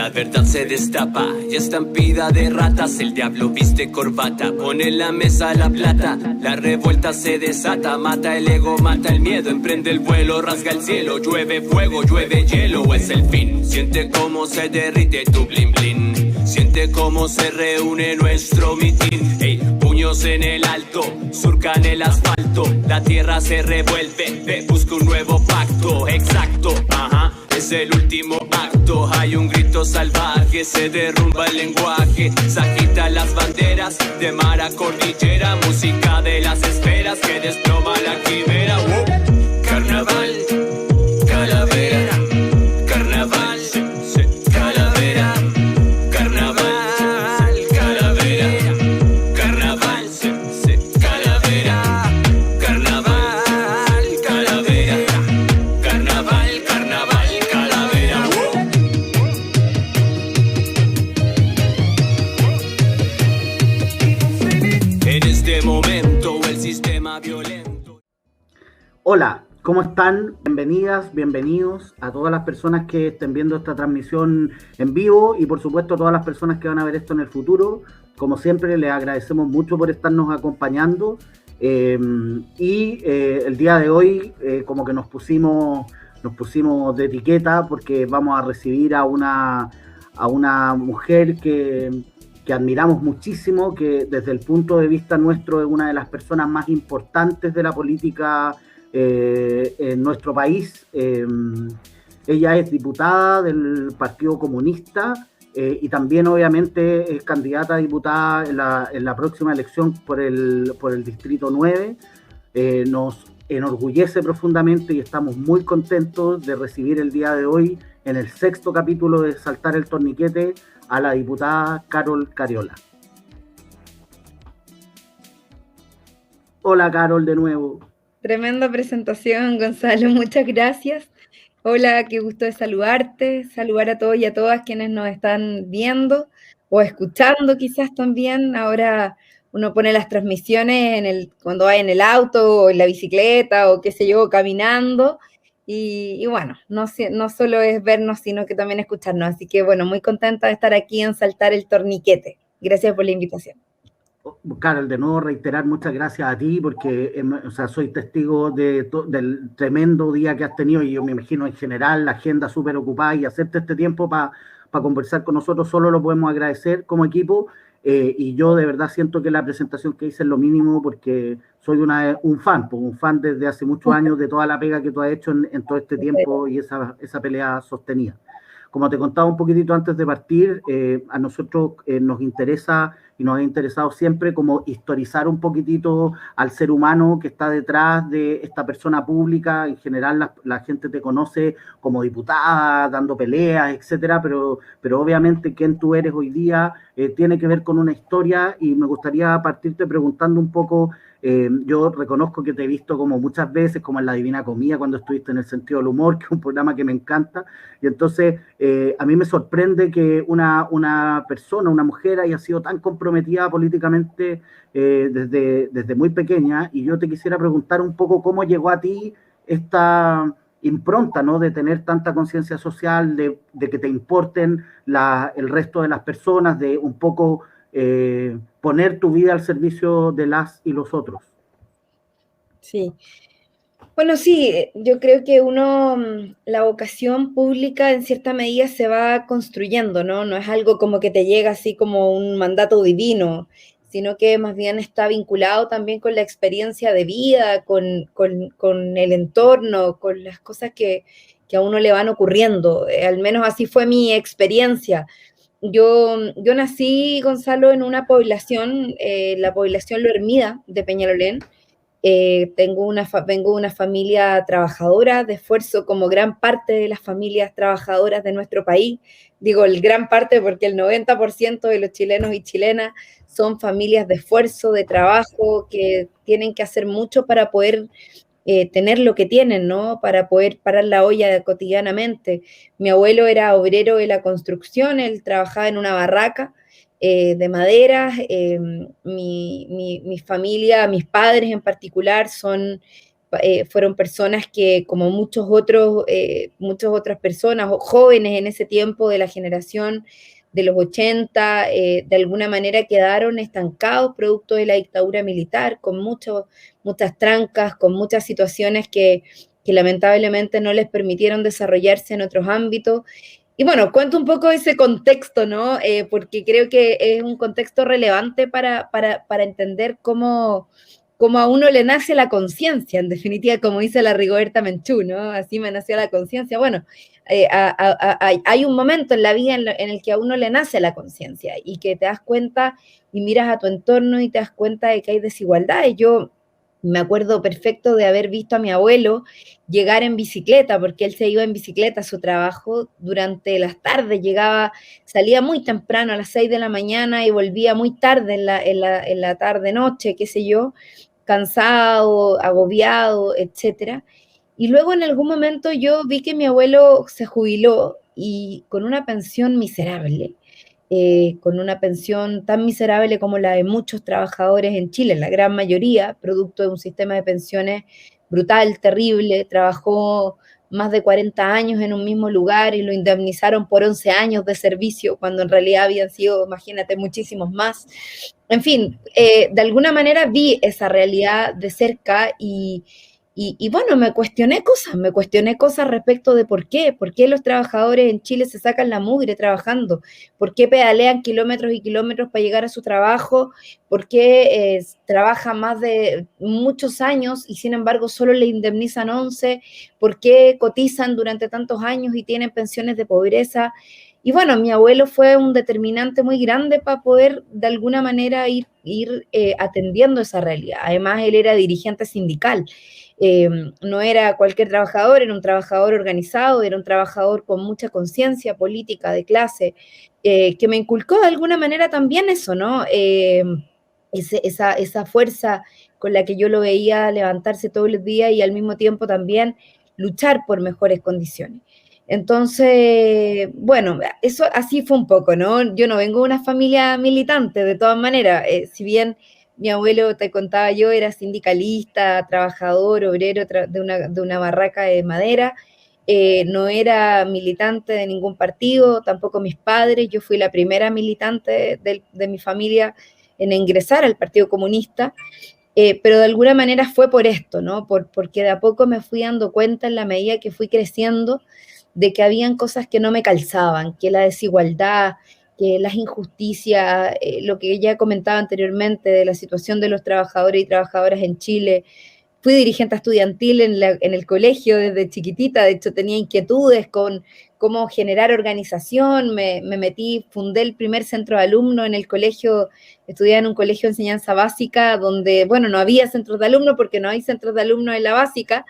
La verdad se destapa y estampida de ratas. El diablo viste corbata, pone en la mesa la plata. La revuelta se desata, mata el ego, mata el miedo. Emprende el vuelo, rasga el cielo. Llueve fuego, llueve hielo, es el fin. Siente cómo se derrite tu blin blin. Siente cómo se reúne nuestro mitin. Ey, puños en el alto, surcan el asfalto. La tierra se revuelve, busca un nuevo pacto. Exacto, ajá. Es el último acto, hay un grito salvaje, se derrumba el lenguaje, se agitan las banderas de mar a cordillera, música de las esferas que desploma la quimera. Carnaval, calavera, carnaval, calavera, carnaval, calavera, carnaval, calavera, carnaval, calavera, carnaval, carnaval. En este momento el sistema violento. Hola, ¿cómo están? Bienvenidas, bienvenidos a todas las personas que estén viendo esta transmisión en vivo y por supuesto a todas las personas que van a ver esto en el futuro. Como siempre, les agradecemos mucho por estarnos acompañando el día de hoy como que nos pusimos de etiqueta porque vamos a recibir a una mujer que admiramos muchísimo, que desde el punto de vista nuestro es una de las personas más importantes de la política en nuestro país. Ella es diputada del Partido Comunista y también obviamente es candidata a diputada en la próxima elección por el Distrito 9. Nos enorgullece profundamente y estamos muy contentos de recibir el día de hoy en el 6º capítulo de Saltar el Torniquete a la diputada Carol Cariola. Hola Carol, de nuevo. Tremenda presentación, Gonzalo, muchas gracias. Hola, qué gusto de saludarte, saludar a todos y a todas quienes nos están viendo o escuchando quizás también. Ahora uno pone las transmisiones cuando va en el auto o en la bicicleta o qué sé yo, caminando. Y bueno, no solo es vernos, sino que también escucharnos. Así que bueno, muy contenta de estar aquí en Saltar el Torniquete. Gracias por la invitación. Carol, de nuevo reiterar muchas gracias a ti porque soy testigo del tremendo día que has tenido y yo me imagino en general la agenda súper ocupada y hacerte este tiempo para conversar con nosotros solo lo podemos agradecer como equipo. Y yo de verdad siento que la presentación que hice es lo mínimo porque soy un fan desde hace muchos años de toda la pega que tú has hecho en todo este tiempo y esa pelea sostenida. Como te contaba un poquitito antes de partir, a nosotros nos interesa y nos ha interesado siempre como historizar un poquitito al ser humano que está detrás de esta persona pública. En general la gente te conoce como diputada, dando peleas, etcétera, pero obviamente quién tú eres hoy día tiene que ver con una historia y me gustaría partirte preguntando un poco. Yo reconozco que te he visto como muchas veces, como en La Divina Comida, cuando estuviste en El Sentido del Humor, que es un programa que me encanta, y entonces a mí me sorprende que una persona, una mujer haya sido tan comprometida políticamente desde muy pequeña, y yo te quisiera preguntar un poco cómo llegó a ti esta impronta, ¿no? De tener tanta conciencia social, de que te importen el resto de las personas, de un poco poner tu vida al servicio de las y los otros. Sí. Bueno, sí, yo creo que la vocación pública en cierta medida se va construyendo, ¿no? No es algo como que te llega así como un mandato divino, sino que más bien está vinculado también con la experiencia de vida, con el entorno, con las cosas que a uno le van ocurriendo. Al menos así fue mi experiencia. Yo nací, Gonzalo, en una población, la población Lo Hermida de Peñalolén. Vengo de una familia trabajadora, de esfuerzo, como gran parte de las familias trabajadoras de nuestro país. Digo el gran parte porque el 90% de los chilenos y chilenas son familias de esfuerzo, de trabajo, que tienen que hacer mucho para poder tener lo que tienen, ¿no? Para poder parar la olla cotidianamente. Mi abuelo era obrero de la construcción, él trabajaba en una barraca de madera. Mi familia, mis padres en particular, son fueron personas que, como muchas otras personas o jóvenes en ese tiempo de la generación de los 80, de alguna manera quedaron estancados producto de la dictadura militar, con muchas trancas, con muchas situaciones que lamentablemente no les permitieron desarrollarse en otros ámbitos. Y bueno, cuento un poco ese contexto, ¿no? Porque creo que es un contexto relevante para entender cómo a uno le nace la conciencia, en definitiva, como dice la Rigoberta Menchú, ¿no? Así me nació la conciencia. Bueno, hay un momento en la vida en el que a uno le nace la conciencia y que te das cuenta y miras a tu entorno y te das cuenta de que hay desigualdades. Yo me acuerdo perfecto de haber visto a mi abuelo llegar en bicicleta, porque él se iba en bicicleta a su trabajo durante las tardes, salía muy temprano a las 6 de la mañana y volvía muy tarde en la tarde-noche, qué sé yo, cansado, agobiado, etcétera. Y luego en algún momento yo vi que mi abuelo se jubiló y con una pensión miserable, con una pensión tan miserable como la de muchos trabajadores en Chile, la gran mayoría, producto de un sistema de pensiones brutal, terrible. Trabajó más de 40 años en un mismo lugar y lo indemnizaron por 11 años de servicio, cuando en realidad habían sido, imagínate, muchísimos más. En fin, de alguna manera vi esa realidad de cerca y bueno, me cuestioné cosas respecto de por qué los trabajadores en Chile se sacan la mugre trabajando, por qué pedalean kilómetros y kilómetros para llegar a su trabajo, por qué trabajan más de muchos años y sin embargo solo le indemnizan 11, por qué cotizan durante tantos años y tienen pensiones de pobreza. Y bueno, mi abuelo fue un determinante muy grande para poder de alguna manera ir atendiendo esa realidad. Además, él era dirigente sindical. No era cualquier trabajador, era un trabajador organizado, era un trabajador con mucha conciencia política de clase, que me inculcó de alguna manera también eso, ¿no? Esa fuerza con la que yo lo veía levantarse todos los días y al mismo tiempo también luchar por mejores condiciones. Entonces, bueno, eso así fue un poco, ¿no? Yo no vengo de una familia militante, de todas maneras, si bien mi abuelo, te contaba yo, era sindicalista, trabajador, obrero de una barraca de madera, no era militante de ningún partido, tampoco mis padres. Yo fui la primera militante de mi familia en ingresar al Partido Comunista, pero de alguna manera fue por esto, ¿no? Porque de a poco me fui dando cuenta en la medida que fui creciendo de que habían cosas que no me calzaban, que la desigualdad, que las injusticias, lo que ya comentaba anteriormente de la situación de los trabajadores y trabajadoras en Chile. Fui dirigente estudiantil en el colegio desde chiquitita, de hecho tenía inquietudes con cómo generar organización, me metí, fundé el primer centro de alumnos en el colegio, estudiaba en un colegio de enseñanza básica donde, bueno, no había centros de alumnos porque no hay centros de alumnos en la básica,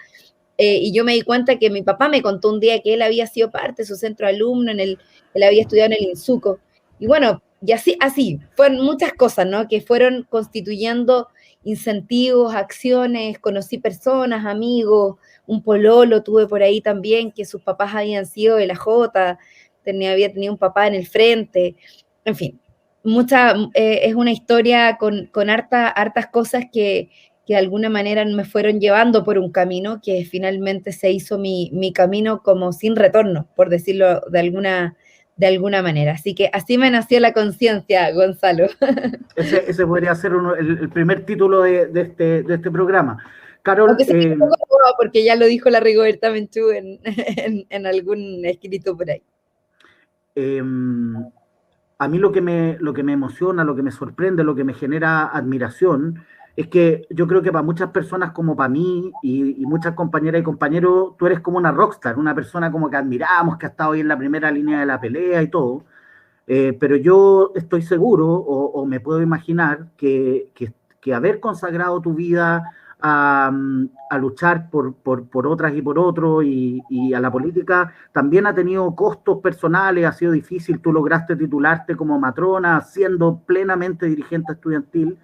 y yo me di cuenta que mi papá me contó un día que él había sido parte de su centro de alumno, él había estudiado en el INSUCO. Y bueno, y así, fueron muchas cosas, ¿no? Que fueron constituyendo incentivos, acciones, conocí personas, amigos, un pololo tuve por ahí también, que sus papás habían sido de la Jota, había tenido un papá en el frente, en fin, es una historia con hartas cosas que de alguna manera me fueron llevando por un camino que finalmente se hizo mi camino como sin retorno, por decirlo de alguna manera. Así que así me nació la conciencia, Gonzalo. Ese podría ser el primer título de este programa. Carol, Aunque sea un poco porque ya lo dijo la Rigoberta Menchú en algún escrito por ahí. A mí lo que me emociona, lo que me sorprende, lo que me genera admiración, es que yo creo que para muchas personas como para mí y muchas compañeras y compañeros, tú eres como una rockstar, una persona como que admiramos, que ha estado ahí en la primera línea de la pelea y todo, pero yo estoy seguro o me puedo imaginar que haber consagrado tu vida a luchar por otras y por otros y a la política también ha tenido costos personales, ha sido difícil, tú lograste titularte como matrona siendo plenamente dirigente estudiantil.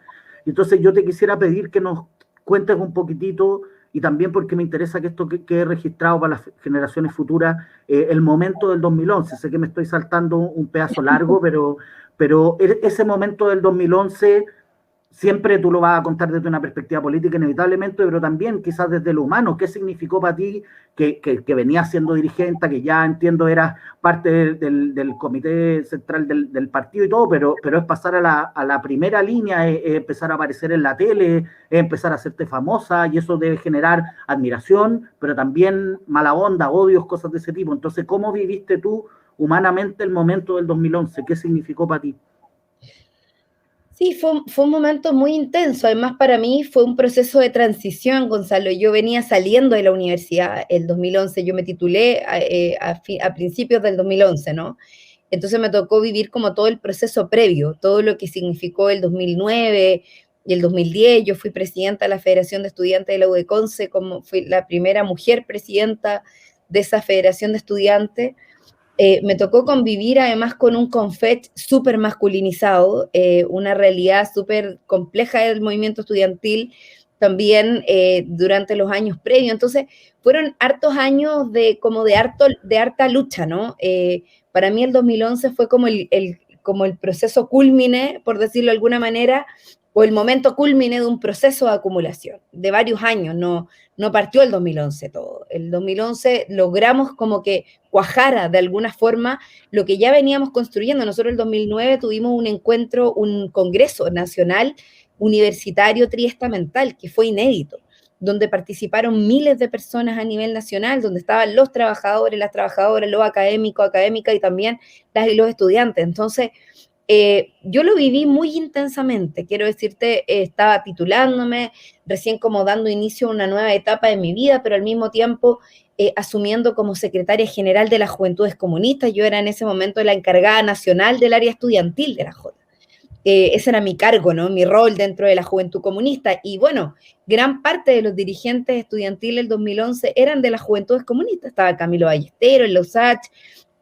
Entonces yo te quisiera pedir que nos cuentes un poquitito, y también porque me interesa que esto quede registrado para las generaciones futuras, el momento del 2011. Sé que me estoy saltando un pedazo largo, pero ese momento del 2011, siempre tú lo vas a contar desde una perspectiva política inevitablemente, pero también quizás desde lo humano. ¿Qué significó para ti que venías siendo dirigente, que ya entiendo eras parte del comité central del partido y todo, pero es pasar a la primera línea, es empezar a aparecer en la tele, es empezar a hacerte famosa, y eso debe generar admiración, pero también mala onda, odios, cosas de ese tipo. Entonces, ¿cómo viviste tú humanamente el momento del 2011? ¿Qué significó para ti? Sí, fue un momento muy intenso. Además, para mí fue un proceso de transición, Gonzalo. Yo venía saliendo de la universidad el 2011. Yo me titulé a principios del 2011, ¿no? Entonces me tocó vivir como todo el proceso previo, todo lo que significó el 2009 y el 2010. Yo fui presidenta de la Federación de Estudiantes de la UDECONCE, como fui la primera mujer presidenta de esa Federación de Estudiantes. Me tocó convivir además con un Confet súper masculinizado, una realidad súper compleja del movimiento estudiantil también durante los años previos. Entonces, fueron hartos años de harta lucha, ¿no? Para mí el 2011 fue como el proceso cúlmine, por decirlo de alguna manera, o el momento cúlmine de un proceso de acumulación de varios años. No partió el 2011 todo. El 2011 logramos como que cuajara de alguna forma lo que ya veníamos construyendo. Nosotros el 2009 tuvimos un encuentro, un congreso nacional universitario triestamental, que fue inédito, donde participaron miles de personas a nivel nacional, donde estaban los trabajadores, las trabajadoras, los académicos, académicas y también las y los estudiantes. Entonces, yo lo viví muy intensamente, quiero decirte, estaba titulándome, recién como dando inicio a una nueva etapa de mi vida, pero al mismo tiempo asumiendo como secretaria general de las Juventudes Comunistas. Yo era en ese momento la encargada nacional del área estudiantil de la J. Ese era mi cargo, ¿no? Mi rol dentro de la Juventud Comunista. Y bueno, gran parte de los dirigentes estudiantiles del 2011 eran de las Juventudes Comunistas. Estaba Camilo Ballesteros en la USACH,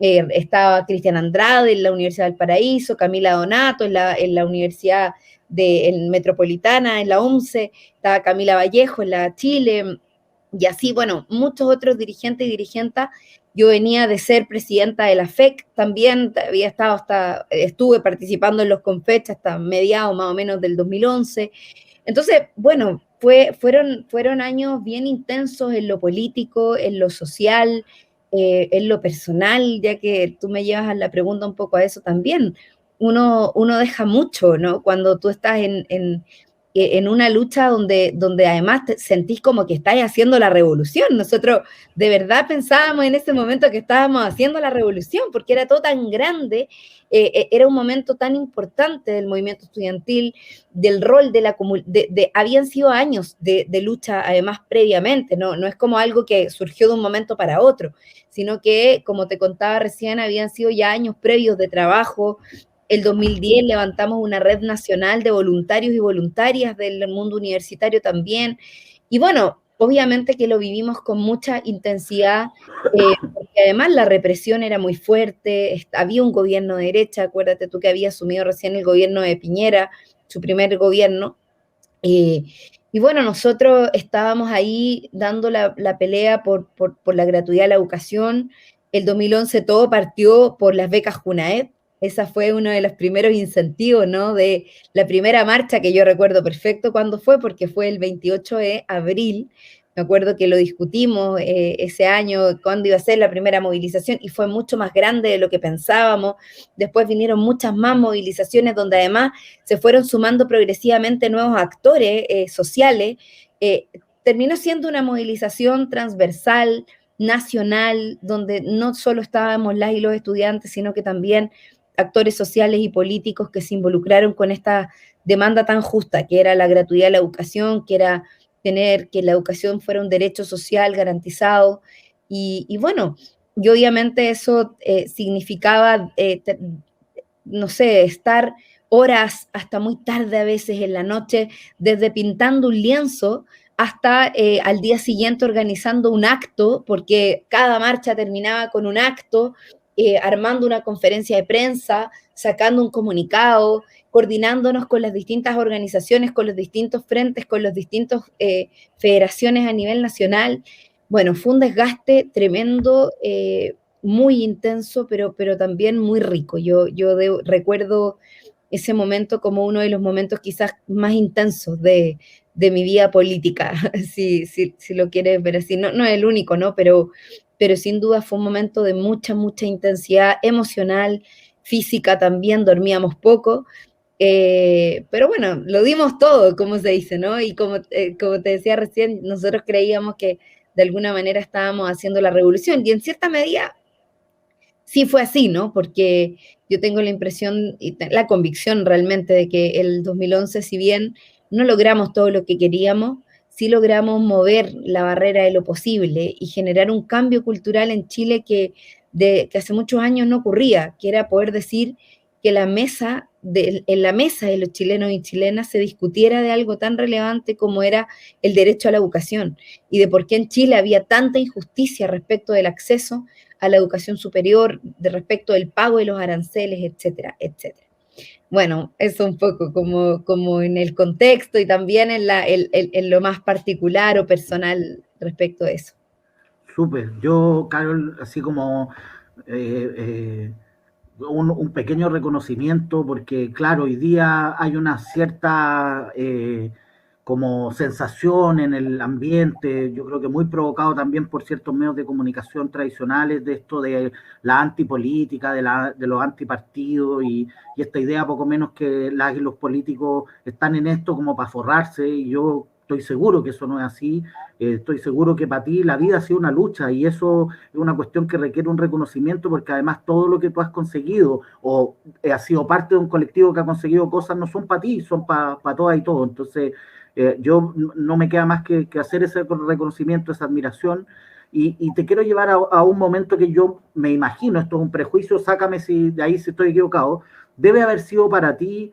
estaba Cristian Andrade en la Universidad del Paraíso, Camila Donato en la Universidad Metropolitana, en la UNCE, estaba Camila Vallejo en la Chile, y así, bueno, muchos otros dirigentes y dirigentas. Yo venía de ser presidenta de la FEC, también había estado estuve participando en los Confech hasta mediados más o menos del 2011. Entonces, bueno, fueron años bien intensos en lo político, en lo social, en lo personal, ya que tú me llevas a la pregunta un poco a eso también. Uno deja mucho, ¿no? Cuando tú estás en una lucha donde además te sentís como que estáis haciendo la revolución. Nosotros de verdad pensábamos en ese momento que estábamos haciendo la revolución, porque era todo tan grande, era un momento tan importante del movimiento estudiantil, del rol habían sido años de lucha además previamente, no es como algo que surgió de un momento para otro, sino que, como te contaba recién, habían sido ya años previos de trabajo. El 2010 levantamos una red nacional de voluntarios y voluntarias del mundo universitario también. Y bueno, obviamente que lo vivimos con mucha intensidad, porque además la represión era muy fuerte, había un gobierno de derecha, acuérdate tú que había asumido recién el gobierno de Piñera, su primer gobierno. Y bueno, nosotros estábamos ahí dando la pelea por la gratuidad de la educación. El 2011 todo partió por las becas Junaed. Esa fue uno de los primeros incentivos, ¿no? De la primera marcha, que yo recuerdo perfecto cuándo fue, porque fue el 28 de abril. Me acuerdo que lo discutimos ese año, cuándo iba a ser la primera movilización, y fue mucho más grande de lo que pensábamos. Después vinieron muchas más movilizaciones, donde además se fueron sumando progresivamente nuevos actores sociales. Terminó siendo una movilización transversal, nacional, donde no solo estábamos las y los estudiantes, sino que también actores sociales y políticos que se involucraron con esta demanda tan justa, que era la gratuidad de la educación, que era tener que la educación fuera un derecho social garantizado. Y bueno, y obviamente eso significaba, no sé, estar horas hasta muy tarde a veces en la noche, desde pintando un lienzo hasta al día siguiente organizando un acto, porque cada marcha terminaba con un acto, armando una conferencia de prensa, sacando un comunicado, coordinándonos con las distintas organizaciones, con los distintos frentes, con las distintas federaciones a nivel nacional. Bueno, fue un desgaste tremendo, muy intenso, pero también muy rico. Recuerdo ese momento como uno de los momentos quizás más intensos de mi vida política, si lo quieres ver así. No, no es el único, ¿no? Pero sin duda fue un momento de mucha, mucha intensidad emocional, física también, dormíamos poco, pero bueno, lo dimos todo, como se dice, ¿no? Y como te decía recién, nosotros creíamos que de alguna manera estábamos haciendo la revolución, y en cierta medida sí fue así, ¿no? Porque yo tengo la impresión y la convicción realmente de que el 2011, si bien no logramos todo lo que queríamos, sí logramos mover la barrera de lo posible y generar un cambio cultural en Chile que hace muchos años no ocurría, que era poder decir que en la mesa de los chilenos y chilenas se discutiera de algo tan relevante como era el derecho a la educación y de por qué en Chile había tanta injusticia respecto del acceso a la educación superior, de respecto del pago de los aranceles, etcétera, etcétera. Bueno, eso un poco como en el contexto y también en lo más particular o personal respecto de eso. Súper. Yo, Carol, así como eh, eh, un pequeño reconocimiento, porque claro, hoy día hay una cierta como sensación en el ambiente, yo creo que muy provocado también por ciertos medios de comunicación tradicionales, de esto de la antipolítica, de los antipartidos y esta idea poco menos que los políticos están en esto como para forrarse, y yo estoy seguro que eso no es así. Estoy seguro que para ti la vida ha sido una lucha y eso es una cuestión que requiere un reconocimiento, porque además todo lo que tú has conseguido o has sido parte de un colectivo que ha conseguido cosas no son para ti, son para todas y todo. Entonces, yo no me queda más que hacer ese reconocimiento, esa admiración. Y te quiero llevar a un momento que yo me imagino, esto es un prejuicio, sácame de ahí si estoy equivocado, debe haber sido para ti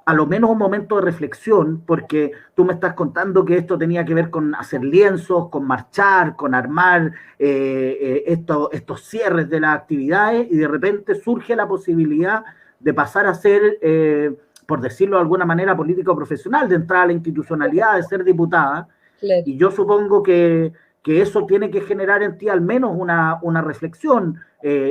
a lo menos un momento de reflexión, porque tú me estás contando que esto tenía que ver con hacer lienzos, con marchar, con armar estos cierres de las actividades, y de repente surge la posibilidad de pasar a ser, por decirlo de alguna manera, político profesional, de entrar a la institucionalidad, de ser diputada. Claro. Y yo supongo que eso tiene que generar en ti al menos una reflexión.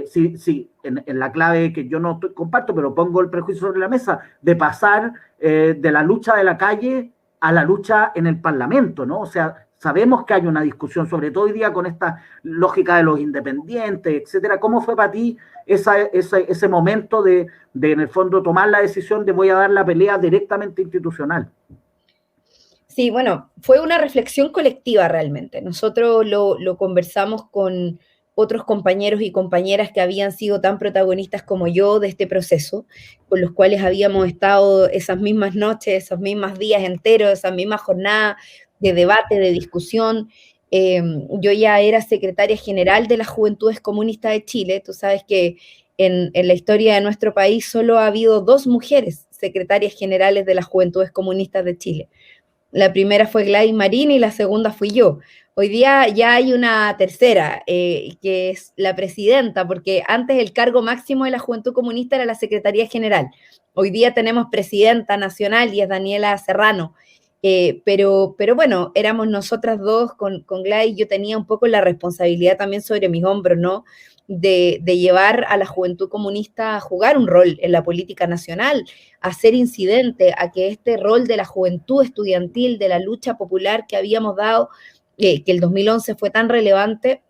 Sí, en la clave que yo no comparto, pero pongo el prejuicio sobre la mesa, de pasar de la lucha de la calle a la lucha en el Parlamento, ¿no? O sea, sabemos que hay una discusión, sobre todo hoy día con esta lógica de los independientes, etcétera. ¿Cómo fue para ti ese momento de, en el fondo, tomar la decisión de voy a dar la pelea directamente institucional? Sí, bueno, fue una reflexión colectiva realmente. Nosotros lo conversamos con otros compañeros y compañeras que habían sido tan protagonistas como yo de este proceso, con los cuales habíamos estado esas mismas noches, esos mismos días enteros, esas mismas jornadas de debate, de discusión. Yo ya era secretaria general de las Juventudes Comunistas de Chile. Tú sabes que en la historia de nuestro país solo ha habido 2 mujeres secretarias generales de las Juventudes Comunistas de Chile. La primera fue Gladys Marín y la segunda fui yo. Hoy día ya hay una tercera, que es la presidenta, porque antes el cargo máximo de la Juventud Comunista era la Secretaría General. Hoy día tenemos presidenta nacional y es Daniela Serrano. Pero bueno, éramos nosotras dos con Gladys. Yo tenía un poco la responsabilidad también sobre mis hombros, ¿no? De llevar a la Juventud Comunista a jugar un rol en la política nacional, a ser incidente, a que este rol de la juventud estudiantil, de la lucha popular que habíamos dado, que el 2011 fue tan relevante,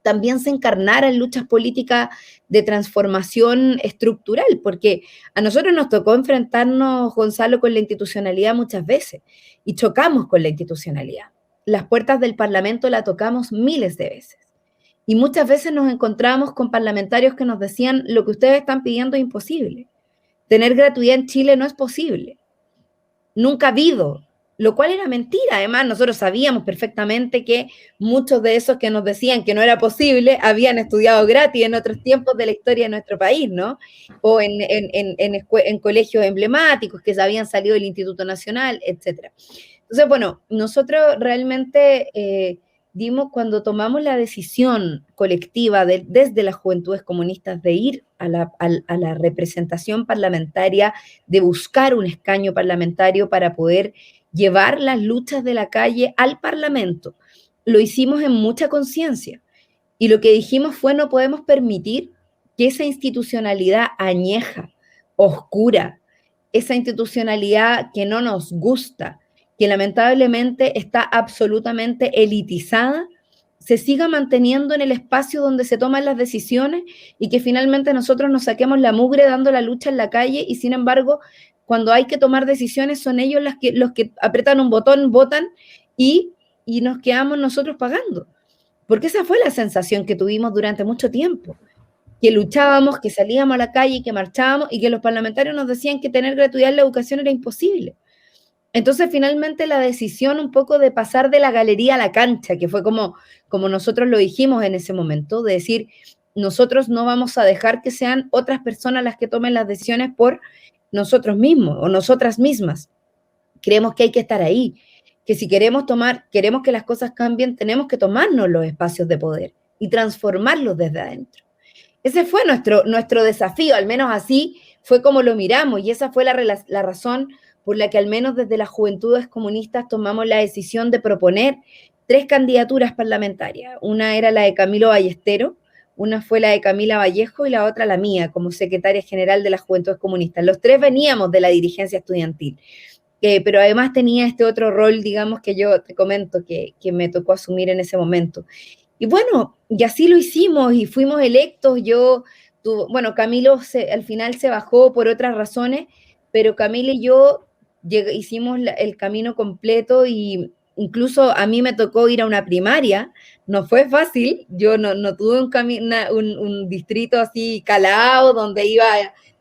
también se encarnara en luchas políticas de transformación estructural, porque a nosotros nos tocó enfrentarnos, Gonzalo, con la institucionalidad muchas veces, y chocamos con la institucionalidad. Las puertas del Parlamento la tocamos miles de veces. Y muchas veces nos encontramos con parlamentarios que nos decían: lo que ustedes están pidiendo es imposible. Tener gratuidad en Chile no es posible. Nunca ha habido. Lo cual era mentira. Además, nosotros sabíamos perfectamente que muchos de esos que nos decían que no era posible habían estudiado gratis en otros tiempos de la historia de nuestro país, ¿no? O en colegios emblemáticos que se habían salido del Instituto Nacional, etc. Entonces, bueno, nosotros realmente dimos, cuando tomamos la decisión colectiva desde las Juventudes Comunistas de ir a la representación parlamentaria, de buscar un escaño parlamentario para poder llevar las luchas de la calle al Parlamento, lo hicimos en mucha conciencia. Y lo que dijimos fue: no podemos permitir que esa institucionalidad añeja oscura, esa institucionalidad que no nos gusta, que lamentablemente está absolutamente elitizada, se siga manteniendo en el espacio donde se toman las decisiones y que finalmente nosotros nos saquemos la mugre dando la lucha en la calle y sin embargo, cuando hay que tomar decisiones son ellos los que apretan un botón, votan y nos quedamos nosotros pagando. Porque esa fue la sensación que tuvimos durante mucho tiempo, que luchábamos, que salíamos a la calle, que marchábamos y que los parlamentarios nos decían que tener gratuidad en la educación era imposible. Entonces, finalmente, la decisión un poco de pasar de la galería a la cancha, que fue como nosotros lo dijimos en ese momento, de decir, nosotros no vamos a dejar que sean otras personas las que tomen las decisiones por nosotros mismos o nosotras mismas. Creemos que hay que estar ahí, que si queremos que las cosas cambien, tenemos que tomarnos los espacios de poder y transformarlos desde adentro. Ese fue nuestro desafío, al menos así fue como lo miramos, y esa fue la razón por la que al menos desde las Juventudes Comunistas tomamos la decisión de proponer 3 candidaturas parlamentarias. Una era la de Camilo Ballestero, una fue la de Camila Vallejo y la otra la mía, como secretaria general de las Juventudes Comunistas. Los 3 veníamos de la dirigencia estudiantil, pero además tenía este otro rol, digamos, que yo te comento, que me tocó asumir en ese momento. Y bueno, y así lo hicimos y fuimos electos. Camilo al final se bajó por otras razones, pero Camila y yo hicimos el camino completo y incluso a mí me tocó ir a una primaria, no fue fácil, yo no tuve un distrito así calado donde iba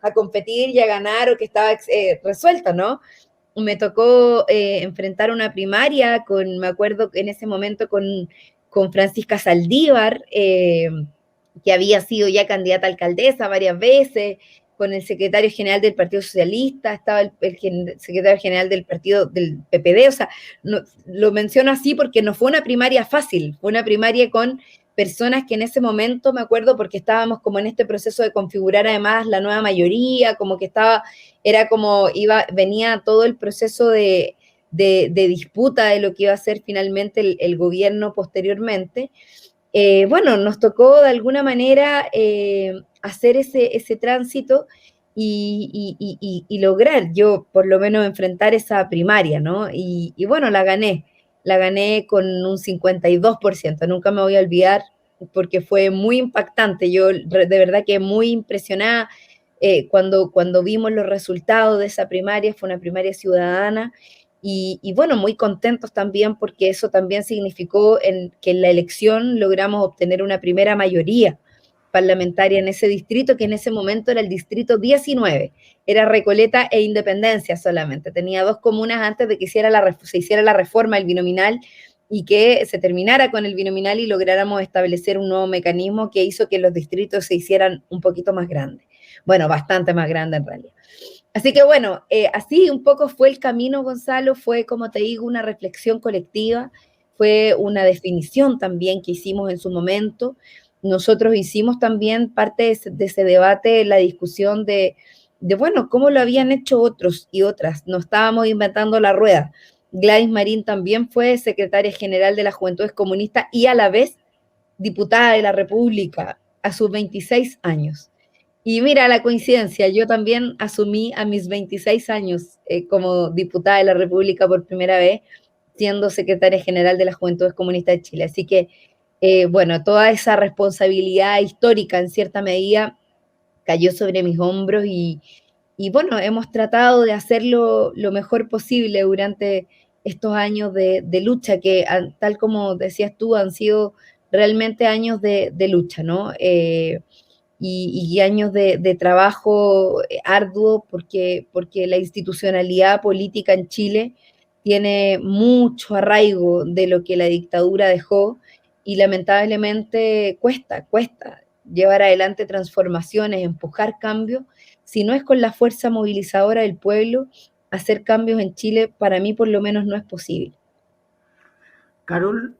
a competir y a ganar o que estaba resuelto, ¿no? Me tocó enfrentar una primaria me acuerdo en ese momento con Francisca Saldívar, que había sido ya candidata a alcaldesa varias veces, con el secretario general del Partido Socialista, estaba el secretario general del partido del PPD, o sea, lo menciono así porque no fue una primaria fácil, fue una primaria con personas que en ese momento, me acuerdo, porque estábamos como en este proceso de configurar además la nueva mayoría, como que venía todo el proceso de disputa de lo que iba a ser finalmente el gobierno posteriormente. Nos tocó de alguna manera hacer ese tránsito y lograr yo por lo menos enfrentar esa primaria, ¿no? Y bueno, la gané con un 52%, nunca me voy a olvidar porque fue muy impactante, yo de verdad que muy impresionada cuando vimos los resultados de esa primaria, fue una primaria ciudadana. Y bueno, muy contentos también porque eso también significó que en la elección logramos obtener una primera mayoría parlamentaria en ese distrito, que en ese momento era el distrito 19, era Recoleta e Independencia solamente, tenía 2 comunas antes de que se hiciera la reforma del binominal y que se terminara con el binominal y lográramos establecer un nuevo mecanismo que hizo que los distritos se hicieran un poquito más grandes, bueno, bastante más grandes en realidad. Así que bueno, así un poco fue el camino, Gonzalo, fue, como te digo, una reflexión colectiva, fue una definición también que hicimos en su momento. Nosotros hicimos también parte de ese debate, la discusión de cómo lo habían hecho otros y otras, no estábamos inventando la rueda. Gladys Marín también fue secretaria general de las Juventudes Comunistas y a la vez diputada de la República a sus 26 años. Y mira la coincidencia, yo también asumí a mis 26 años como diputada de la República por primera vez, siendo secretaria general de las Juventudes Comunistas de Chile. Así que, toda esa responsabilidad histórica en cierta medida cayó sobre mis hombros y hemos tratado de hacerlo lo mejor posible durante estos años de lucha que, tal como decías tú, han sido realmente años de lucha, ¿no? Y años de trabajo arduo porque la institucionalidad política en Chile tiene mucho arraigo de lo que la dictadura dejó y lamentablemente cuesta llevar adelante transformaciones, empujar cambios, si no es con la fuerza movilizadora del pueblo, hacer cambios en Chile para mí por lo menos no es posible. Carol,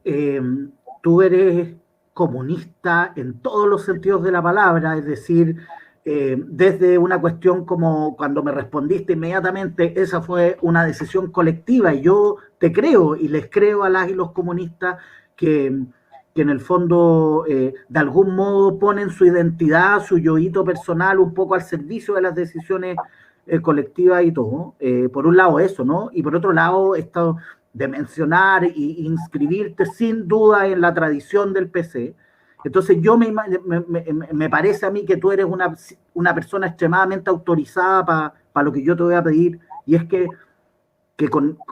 tú eres comunista en todos los sentidos de la palabra, es decir, desde una cuestión como cuando me respondiste inmediatamente, esa fue una decisión colectiva y yo te creo y les creo a las y los comunistas que que en el fondo de algún modo ponen su identidad, su yoíto personal un poco al servicio de las decisiones colectivas y todo. Por un lado eso, ¿no? Y por otro lado esto de mencionar e inscribirte sin duda en la tradición del PC. Entonces yo me parece a mí que tú eres una persona extremadamente autorizada para lo que yo te voy a pedir, y es que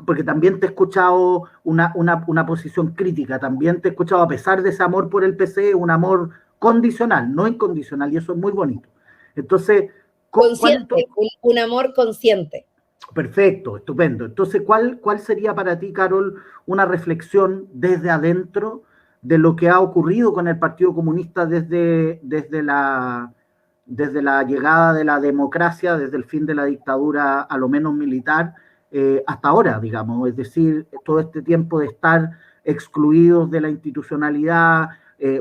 porque también te he escuchado una posición crítica, también te he escuchado, a pesar de ese amor por el PC, un amor condicional, no incondicional, y eso es muy bonito. Entonces, consciente, un amor consciente. Perfecto, estupendo. Entonces, ¿cuál sería para ti, Carol, una reflexión desde adentro de lo que ha ocurrido con el Partido Comunista desde la llegada de la democracia, desde el fin de la dictadura, a lo menos militar, hasta ahora, digamos? Es decir, todo este tiempo de estar excluidos de la institucionalidad,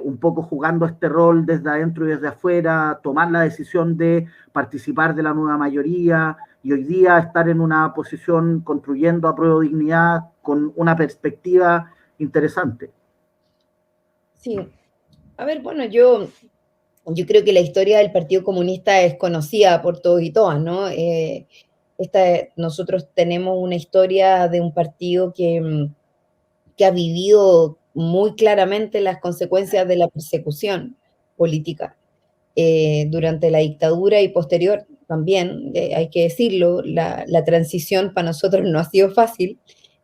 un poco jugando este rol desde adentro y desde afuera, tomar la decisión de participar de la nueva mayoría, y hoy día estar en una posición construyendo Apruebo Dignidad con una perspectiva interesante. Sí. A ver, bueno, yo creo que la historia del Partido Comunista es conocida por todos y todas, ¿no? Nosotros tenemos una historia de un partido que ha vivido muy claramente las consecuencias de la persecución política durante la dictadura y posterior también, hay que decirlo, la transición para nosotros no ha sido fácil.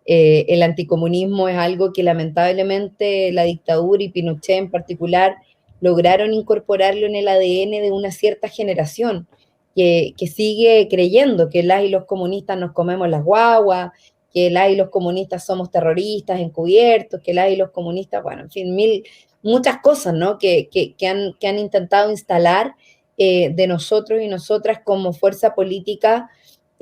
El anticomunismo es algo que lamentablemente la dictadura y Pinochet en particular lograron incorporarlo en el ADN de una cierta generación que sigue creyendo que las y los comunistas nos comemos las guaguas, que las y los comunistas somos terroristas encubiertos, que las y los comunistas, bueno, en fin, muchas cosas, ¿no? que han intentado instalar de nosotros y nosotras como fuerza política,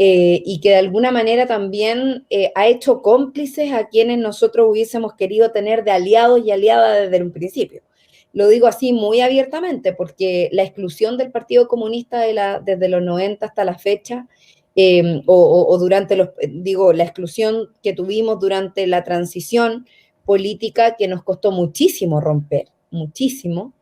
y que de alguna manera también ha hecho cómplices a quienes nosotros hubiésemos querido tener de aliados y aliadas desde un principio. Lo digo así muy abiertamente, porque la exclusión del Partido Comunista desde los 90 hasta la fecha, o durante la exclusión que tuvimos durante la transición política, que nos costó muchísimo romper, muchísimo,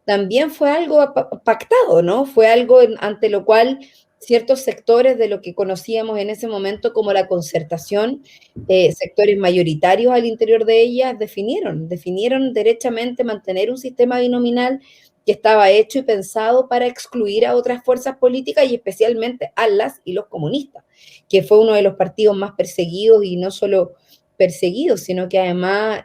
también fue algo pactado, ¿no? Fue algo ante lo cual ciertos sectores de lo que conocíamos en ese momento como la concertación, sectores mayoritarios al interior de ellas, definieron derechamente mantener un sistema binominal que estaba hecho y pensado para excluir a otras fuerzas políticas y especialmente a las y los comunistas, que fue uno de los partidos más perseguidos, y no solo perseguidos, sino que además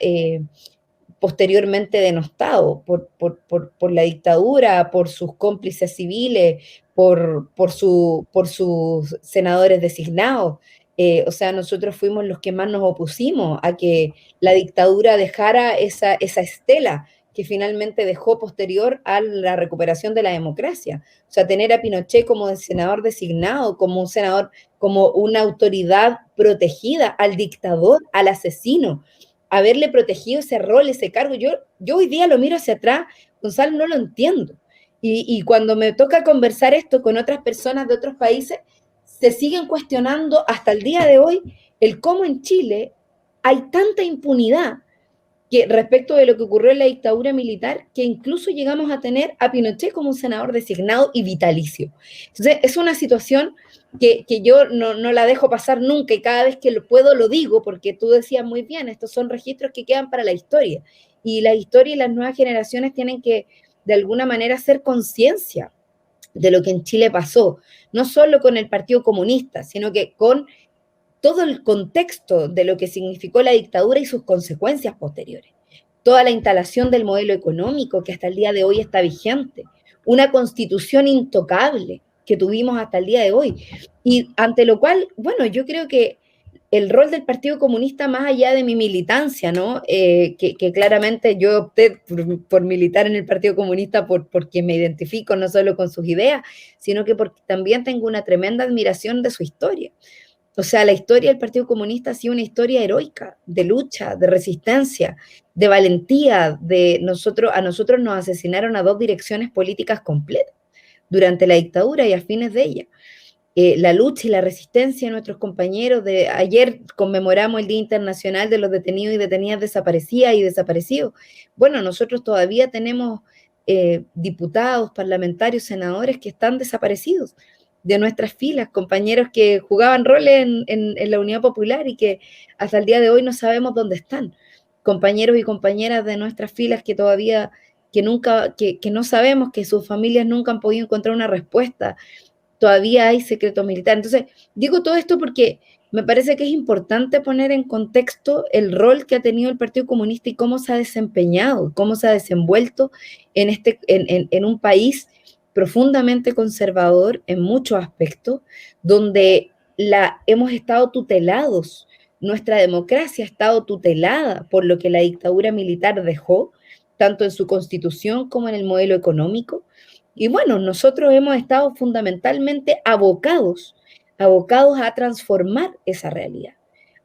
posteriormente denostado por la dictadura, por sus cómplices civiles, por sus senadores designados. O sea, nosotros fuimos los que más nos opusimos a que la dictadura dejara esa estela que finalmente dejó posterior a la recuperación de la democracia. O sea, tener a Pinochet como senador designado, como un senador, como una autoridad protegida, al dictador, al asesino, haberle protegido ese rol, ese cargo. Yo hoy día lo miro hacia atrás, Gonzalo, no lo entiendo. Y cuando me toca conversar esto con otras personas de otros países, se siguen cuestionando hasta el día de hoy el cómo en Chile hay tanta impunidad que respecto de lo que ocurrió en la dictadura militar, que incluso llegamos a tener a Pinochet como un senador designado y vitalicio. Entonces, es una situación que yo no la dejo pasar nunca, y cada vez que lo puedo lo digo, porque tú decías muy bien, estos son registros que quedan para la historia, y la historia y las nuevas generaciones tienen que, de alguna manera, hacer conciencia de lo que en Chile pasó, no solo con el Partido Comunista, sino que con todo el contexto de lo que significó la dictadura y sus consecuencias posteriores. Toda la instalación del modelo económico que hasta el día de hoy está vigente, una constitución intocable que tuvimos hasta el día de hoy, y ante lo cual, bueno, yo creo que el rol del Partido Comunista, más allá de mi militancia, ¿no? Que claramente yo opté por militar en el Partido Comunista porque me identifico no solo con sus ideas, sino que porque también tengo una tremenda admiración de su historia. O sea, la historia del Partido Comunista ha sido una historia heroica, de lucha, de resistencia, de valentía. A nosotros nos asesinaron a 2 direcciones políticas completas durante la dictadura y a fines de ella. la lucha y la resistencia de nuestros compañeros. Ayer conmemoramos el Día Internacional de los Detenidos y Detenidas Desaparecidas y Desaparecidos. Bueno, nosotros todavía tenemos diputados, parlamentarios, senadores que están desaparecidos de nuestras filas, compañeros que jugaban roles en la Unidad Popular y que hasta el día de hoy no sabemos dónde están. Compañeros y compañeras de nuestras filas que todavía, que no sabemos, que sus familias nunca han podido encontrar una respuesta. Todavía hay secreto militar. Entonces, digo todo esto porque me parece que es importante poner en contexto el rol que ha tenido el Partido Comunista y cómo se ha desempeñado, cómo se ha desenvuelto en un país profundamente conservador en muchos aspectos, donde hemos estado tutelados, nuestra democracia ha estado tutelada por lo que la dictadura militar dejó, tanto en su constitución como en el modelo económico. Y bueno, nosotros hemos estado fundamentalmente abocados a transformar esa realidad,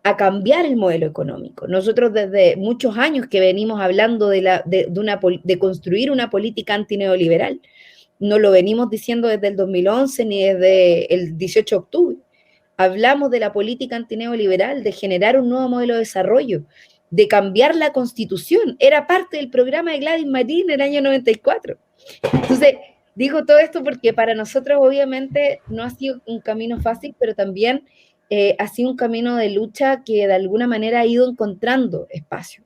a cambiar el modelo económico. Nosotros desde muchos años que venimos hablando de construir una política antineoliberal, no lo venimos diciendo desde el 2011 ni desde el 18 de octubre. Hablamos de la política antineoliberal, de generar un nuevo modelo de desarrollo, de cambiar la constitución. Era parte del programa de Gladys Marín en el año 94. Entonces, digo todo esto porque para nosotros obviamente no ha sido un camino fácil, pero también ha sido un camino de lucha que de alguna manera ha ido encontrando espacio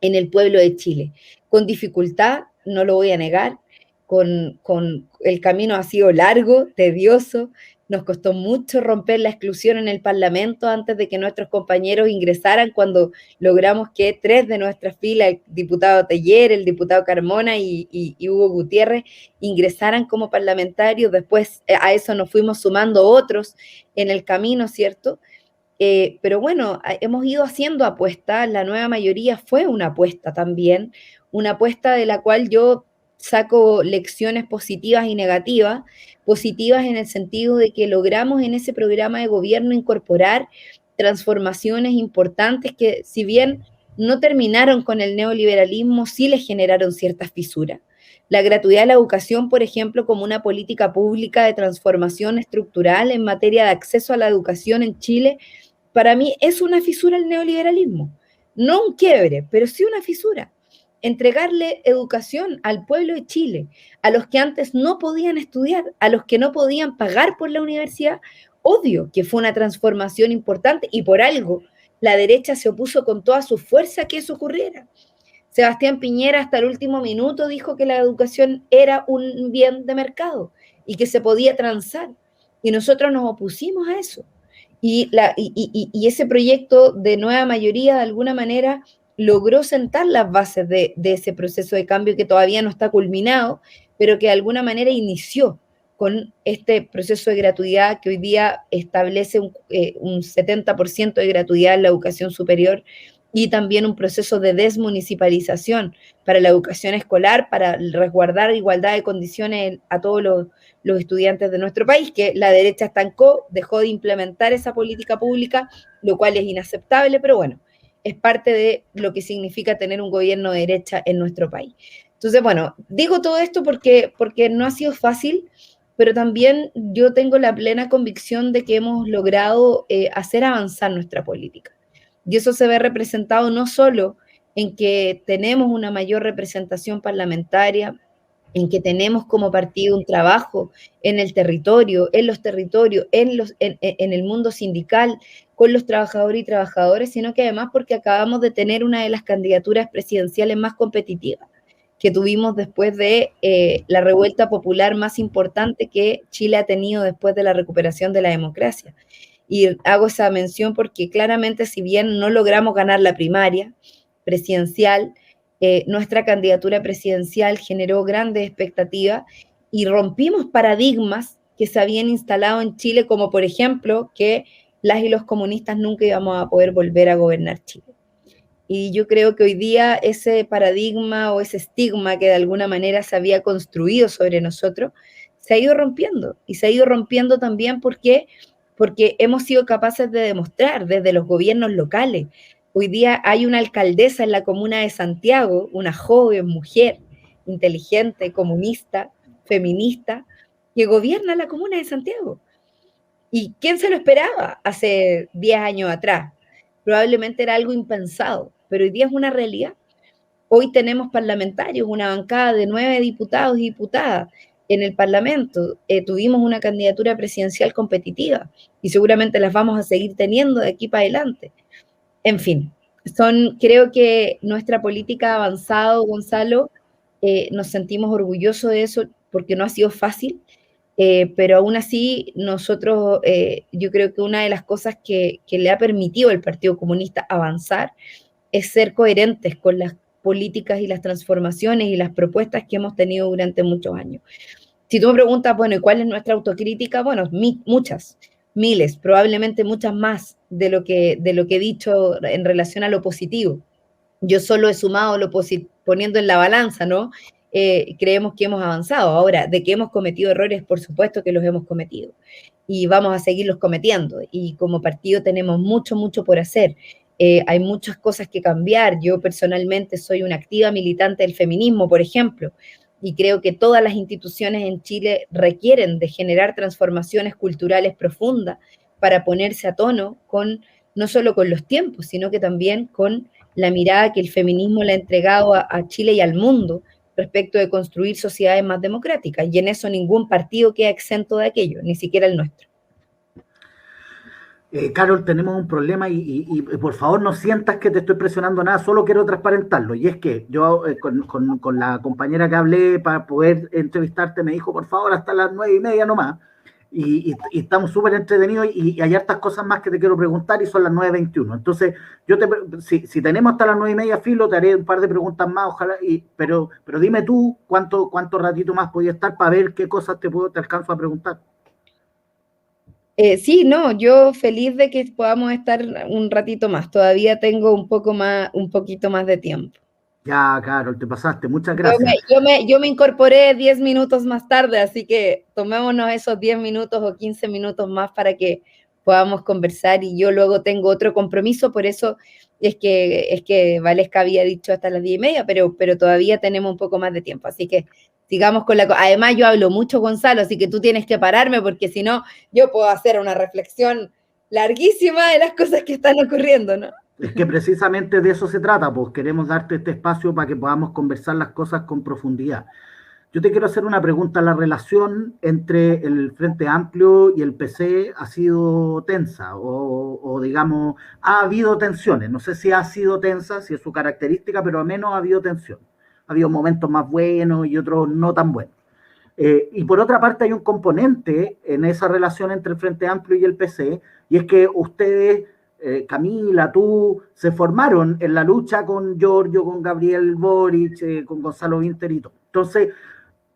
en el pueblo de Chile. Con dificultad, no lo voy a negar, el camino ha sido largo, tedioso, nos costó mucho romper la exclusión en el Parlamento antes de que nuestros compañeros ingresaran, cuando logramos que 3 de nuestras filas, el diputado Teller, el diputado Carmona y Hugo Gutiérrez, ingresaran como parlamentarios. Después a eso nos fuimos sumando otros en el camino, ¿cierto? Pero bueno, hemos ido haciendo apuestas, la nueva mayoría fue una apuesta también, una apuesta de la cual yo saco lecciones positivas y negativas. Positivas en el sentido de que logramos en ese programa de gobierno incorporar transformaciones importantes que, si bien no terminaron con el neoliberalismo, sí les generaron ciertas fisuras. La gratuidad de la educación, por ejemplo, como una política pública de transformación estructural en materia de acceso a la educación en Chile, para mí es una fisura el neoliberalismo. No un quiebre, pero sí una fisura. Entregarle educación al pueblo de Chile, a los que antes no podían estudiar, a los que no podían pagar por la universidad, obvio que fue una transformación importante y por algo la derecha se opuso con toda su fuerza a que eso ocurriera. Sebastián Piñera hasta el último minuto dijo que la educación era un bien de mercado y que se podía transar, y nosotros nos opusimos a eso. Y ese proyecto de nueva mayoría de alguna manera logró sentar las bases de ese proceso de cambio que todavía no está culminado, pero que de alguna manera inició con este proceso de gratuidad que hoy día establece un 70% de gratuidad en la educación superior, y también un proceso de desmunicipalización para la educación escolar, para resguardar igualdad de condiciones a todos los estudiantes de nuestro país, que la derecha estancó, dejó de implementar esa política pública, lo cual es inaceptable, pero bueno, es parte de lo que significa tener un gobierno de derecha en nuestro país. Entonces, bueno, digo todo esto porque no ha sido fácil, pero también yo tengo la plena convicción de que hemos logrado hacer avanzar nuestra política. Y eso se ve representado no solo en que tenemos una mayor representación parlamentaria, en que tenemos como partido un trabajo en el territorio, en los territorios, en el mundo sindical, con los trabajadores y trabajadoras, sino que además porque acabamos de tener una de las candidaturas presidenciales más competitivas que tuvimos después de la revuelta popular más importante que Chile ha tenido después de la recuperación de la democracia. Y hago esa mención porque claramente, si bien no logramos ganar la primaria presidencial, nuestra candidatura presidencial generó grandes expectativas y rompimos paradigmas que se habían instalado en Chile, como por ejemplo que las y los comunistas nunca íbamos a poder volver a gobernar Chile. Y yo creo que hoy día ese paradigma o ese estigma que de alguna manera se había construido sobre nosotros se ha ido rompiendo, y se ha ido rompiendo también porque hemos sido capaces de demostrar desde los gobiernos locales. Hoy día hay una alcaldesa en la comuna de Santiago, una joven mujer, inteligente, comunista, feminista, que gobierna la comuna de Santiago. ¿Y quién se lo esperaba hace 10 años atrás? Probablemente era algo impensado, pero hoy día es una realidad. Hoy tenemos parlamentarios, una bancada de 9 diputados y diputadas en el Parlamento. Tuvimos una candidatura presidencial competitiva y seguramente las vamos a seguir teniendo de aquí para adelante. En fin, creo que nuestra política ha avanzado, Gonzalo, nos sentimos orgullosos de eso porque no ha sido fácil, pero aún así nosotros, yo creo que una de las cosas que le ha permitido al Partido Comunista avanzar es ser coherentes con las políticas y las transformaciones y las propuestas que hemos tenido durante muchos años. Si tú me preguntas, bueno, ¿y cuál es nuestra autocrítica? Bueno, muchas, miles, probablemente muchas más de lo que he dicho en relación a lo positivo. Yo solo he sumado lo positivo, poniendo en la balanza, ¿no? Creemos que hemos avanzado. Ahora, de que hemos cometido errores, por supuesto que los hemos cometido. Y vamos a seguirlos cometiendo. Y como partido tenemos mucho, mucho por hacer. Hay muchas cosas que cambiar. Yo personalmente soy una activa militante del feminismo, por ejemplo, y creo que todas las instituciones en Chile requieren de generar transformaciones culturales profundas para ponerse a tono con, no solo con los tiempos, sino que también con la mirada que el feminismo le ha entregado a Chile y al mundo respecto de construir sociedades más democráticas. Y en eso ningún partido queda exento de aquello, ni siquiera el nuestro. Carol, tenemos un problema y por favor no sientas que te estoy presionando nada, solo quiero transparentarlo. Y es que yo con la compañera que hablé para poder entrevistarte me dijo, por favor, hasta las 9:30 nomás. Y estamos súper entretenidos y hay hartas cosas más que te quiero preguntar y son las 9:21. Entonces, si tenemos hasta las 9:30, Filo, te haré un par de preguntas más, ojalá, pero dime tú cuánto ratito más podía estar para ver qué cosas te alcanzo a preguntar. Sí, no, yo feliz de que podamos estar un ratito más. Todavía tengo un poquito más de tiempo. Ya, Carol, te pasaste. Muchas gracias. Yo me incorporé 10 minutos más tarde, así que tomémonos esos 10 minutos o 15 minutos más para que podamos conversar y yo luego tengo otro compromiso, por eso es que Valesca había dicho hasta las 10:30, pero todavía tenemos un poco más de tiempo, así que sigamos con Además, yo hablo mucho, Gonzalo, así que tú tienes que pararme porque si no, yo puedo hacer una reflexión larguísima de las cosas que están ocurriendo, ¿no? Es que precisamente de eso se trata, pues queremos darte este espacio para que podamos conversar las cosas con profundidad. Yo te quiero hacer una pregunta. La relación entre el Frente Amplio y el PC ha sido tensa o digamos, ha habido tensiones. No sé si ha sido tensa, si es su característica, pero al menos ha habido tensión. Ha habido momentos más buenos y otros no tan buenos. Y por otra parte hay un componente en esa relación entre el Frente Amplio y el PC, y es que ustedes, Camila, tú, se formaron en la lucha con Giorgio, con Gabriel Boric, con Gonzalo Vinterito. Entonces,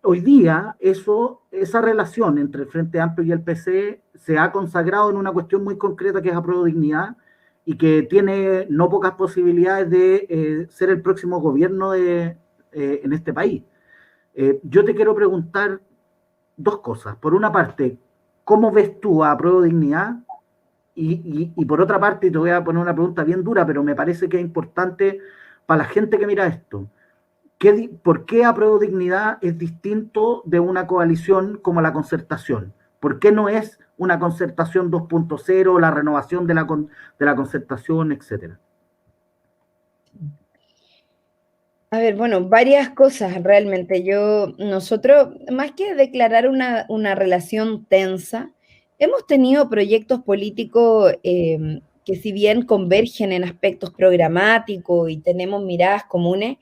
hoy día esa relación entre el Frente Amplio y el PC se ha consagrado en una cuestión muy concreta que es Apruebo Dignidad y que tiene no pocas posibilidades de ser el próximo gobierno en este país. Yo te quiero preguntar dos cosas. Por una parte, ¿cómo ves tú a Apruebo Dignidad? Y por otra parte, te voy a poner una pregunta bien dura, pero me parece que es importante para la gente que mira esto. ¿Por qué Apruebo Dignidad es distinto de una coalición como la Concertación? ¿Por qué no es una Concertación 2.0, la renovación de la Concertación, etcétera? A ver, bueno, varias cosas realmente. Nosotros, más que declarar una relación tensa, hemos tenido proyectos políticos que si bien convergen en aspectos programáticos y tenemos miradas comunes,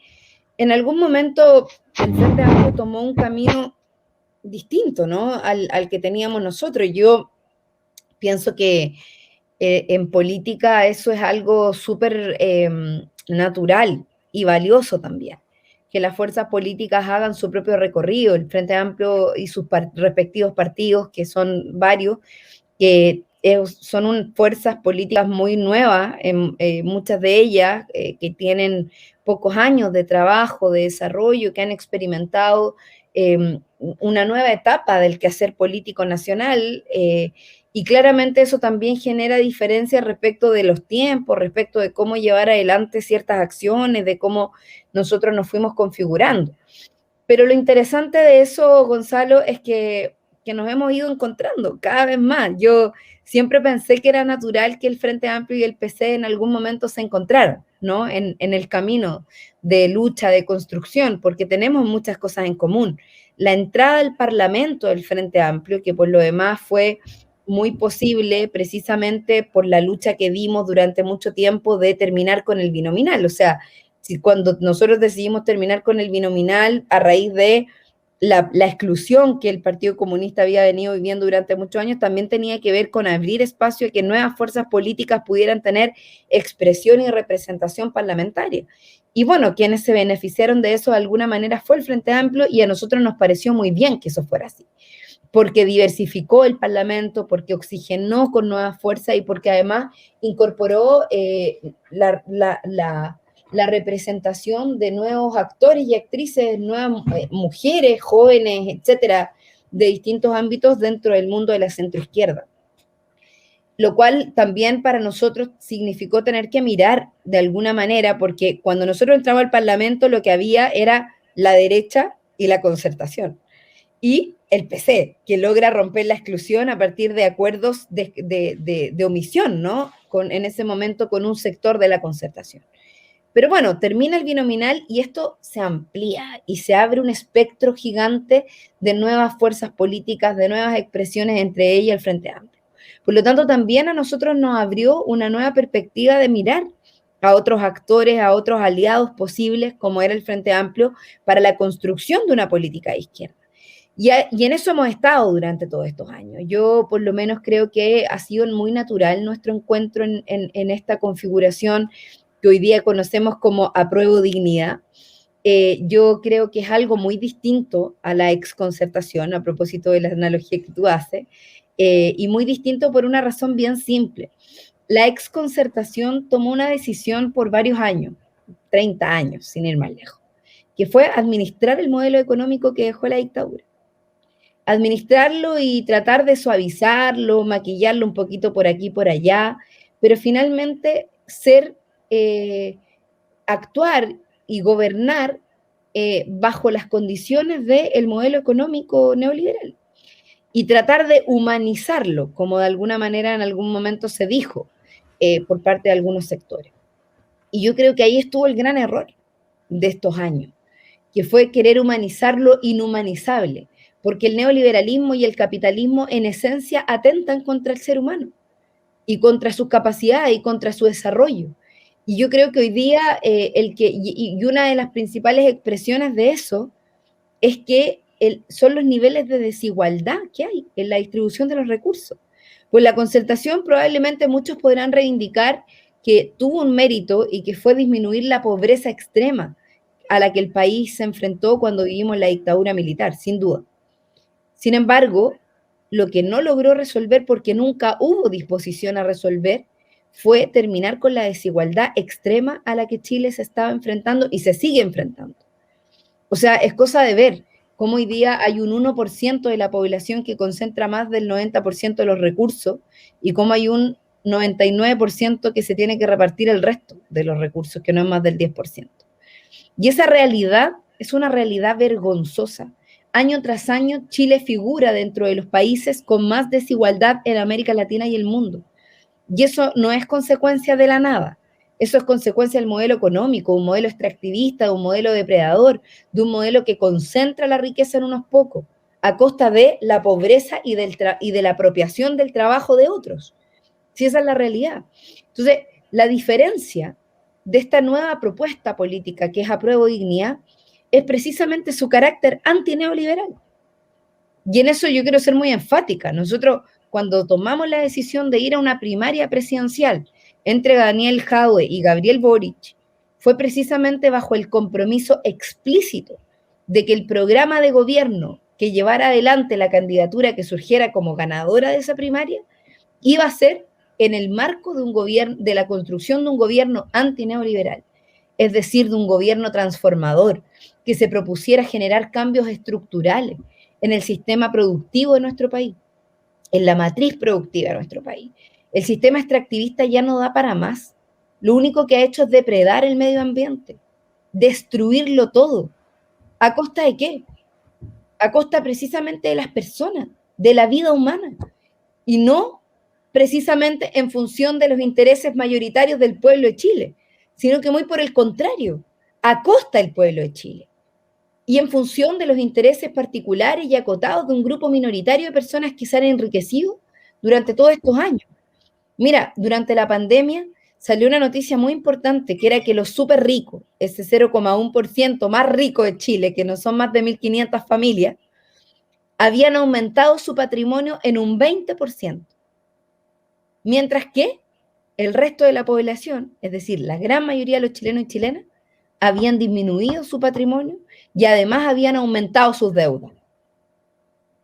en algún momento el Frente Amplio tomó un camino distinto, ¿no? Al que teníamos nosotros. Yo pienso que en política eso es algo súper natural y valioso también, que las fuerzas políticas hagan su propio recorrido, el Frente Amplio y sus respectivos partidos, que son varios, que son fuerzas políticas muy nuevas, muchas de ellas que tienen pocos años de trabajo, de desarrollo, que han experimentado una nueva etapa del quehacer político nacional, y claramente eso también genera diferencias respecto de los tiempos, respecto de cómo llevar adelante ciertas acciones, de cómo nosotros nos fuimos configurando. Pero lo interesante de eso, Gonzalo, es que que nos hemos ido encontrando cada vez más. Yo siempre pensé que era natural que el Frente Amplio y el PC en algún momento se encontraran, ¿no? En el camino de lucha, de construcción, porque tenemos muchas cosas en común. La entrada al Parlamento del Frente Amplio, que por lo demás fue muy posible precisamente por la lucha que dimos durante mucho tiempo de terminar con el binominal. O sea, si cuando nosotros decidimos terminar con el binominal a raíz de la exclusión que el Partido Comunista había venido viviendo durante muchos años, también tenía que ver con abrir espacio a que nuevas fuerzas políticas pudieran tener expresión y representación parlamentaria. Y bueno, quienes se beneficiaron de eso de alguna manera fue el Frente Amplio, y a nosotros nos pareció muy bien que eso fuera así, porque diversificó el Parlamento, porque oxigenó con nuevas fuerzas y porque además incorporó la representación de nuevos actores y actrices, nuevas mujeres, jóvenes, etcétera, de distintos ámbitos dentro del mundo de la centroizquierda. Lo cual también para nosotros significó tener que mirar de alguna manera, porque cuando nosotros entramos al Parlamento lo que había era la derecha y la concertación. Y el PC, que logra romper la exclusión a partir de acuerdos de omisión, ¿no? En ese momento con un sector de la concertación. Pero bueno, termina el binominal y esto se amplía y se abre un espectro gigante de nuevas fuerzas políticas, de nuevas expresiones, entre ellas el Frente Amplio. Por lo tanto, también a nosotros nos abrió una nueva perspectiva de mirar a otros actores, a otros aliados posibles, como era el Frente Amplio, para la construcción de una política de izquierda. Y en eso hemos estado durante todos estos años. Yo por lo menos creo que ha sido muy natural nuestro encuentro en esta configuración que hoy día conocemos como Apruebo Dignidad. Yo creo que es algo muy distinto a la exconcertación, a propósito de la analogía que tú haces, y muy distinto por una razón bien simple. La exconcertación tomó una decisión por varios años, 30 años, sin ir más lejos, que fue administrar el modelo económico que dejó la dictadura. Administrarlo y tratar de suavizarlo, maquillarlo un poquito por aquí y por allá, pero finalmente actuar y gobernar bajo las condiciones del modelo económico neoliberal y tratar de humanizarlo, como de alguna manera en algún momento se dijo por parte de algunos sectores. Y yo creo que ahí estuvo el gran error de estos años, que fue querer humanizar lo inhumanizable, porque el neoliberalismo y el capitalismo en esencia atentan contra el ser humano y contra sus capacidades y contra su desarrollo. Y yo creo que hoy día y una de las principales expresiones de eso es que son los niveles de desigualdad que hay en la distribución de los recursos. Pues la concertación probablemente muchos podrán reivindicar que tuvo un mérito y que fue disminuir la pobreza extrema a la que el país se enfrentó cuando vivimos la dictadura militar, sin duda. Sin embargo, lo que no logró resolver, porque nunca hubo disposición a resolver, fue terminar con la desigualdad extrema a la que Chile se estaba enfrentando y se sigue enfrentando. O sea, es cosa de ver cómo hoy día hay un 1% de la población que concentra más del 90% de los recursos y cómo hay un 99% que se tiene que repartir el resto de los recursos, que no es más del 10%. Y esa realidad es una realidad vergonzosa. Año tras año, Chile figura dentro de los países con más desigualdad en América Latina y el mundo. Y eso no es consecuencia de la nada. Eso es consecuencia del modelo económico, un modelo extractivista, de un modelo depredador, de un modelo que concentra la riqueza en unos pocos, a costa de la pobreza y de la apropiación del trabajo de otros. Sí, esa es la realidad. Entonces, la diferencia de esta nueva propuesta política que es Apruebo Dignidad es precisamente su carácter antineoliberal. Y en eso yo quiero ser muy enfática. Nosotros, cuando tomamos la decisión de ir a una primaria presidencial entre Daniel Jadwe y Gabriel Boric, fue precisamente bajo el compromiso explícito de que el programa de gobierno que llevara adelante la candidatura que surgiera como ganadora de esa primaria iba a ser en el marco de un gobierno, de la construcción de un gobierno antineoliberal, es decir, de un gobierno transformador que se propusiera generar cambios estructurales en el sistema productivo de nuestro país, en la matriz productiva de nuestro país. El sistema extractivista ya no da para más. Lo único que ha hecho es depredar el medio ambiente, destruirlo todo. ¿A costa de qué? A costa precisamente de las personas, de la vida humana, y no precisamente en función de los intereses mayoritarios del pueblo de Chile, sino que muy por el contrario, a costa del pueblo de Chile, y en función de los intereses particulares y acotados de un grupo minoritario de personas que se han enriquecido durante todos estos años. Mira, durante la pandemia salió una noticia muy importante, que era que los súper ricos, ese 0,1% más rico de Chile, que no son más de 1.500 familias, habían aumentado su patrimonio en un 20%, mientras que el resto de la población, es decir, la gran mayoría de los chilenos y chilenas, habían disminuido su patrimonio y además habían aumentado sus deudas.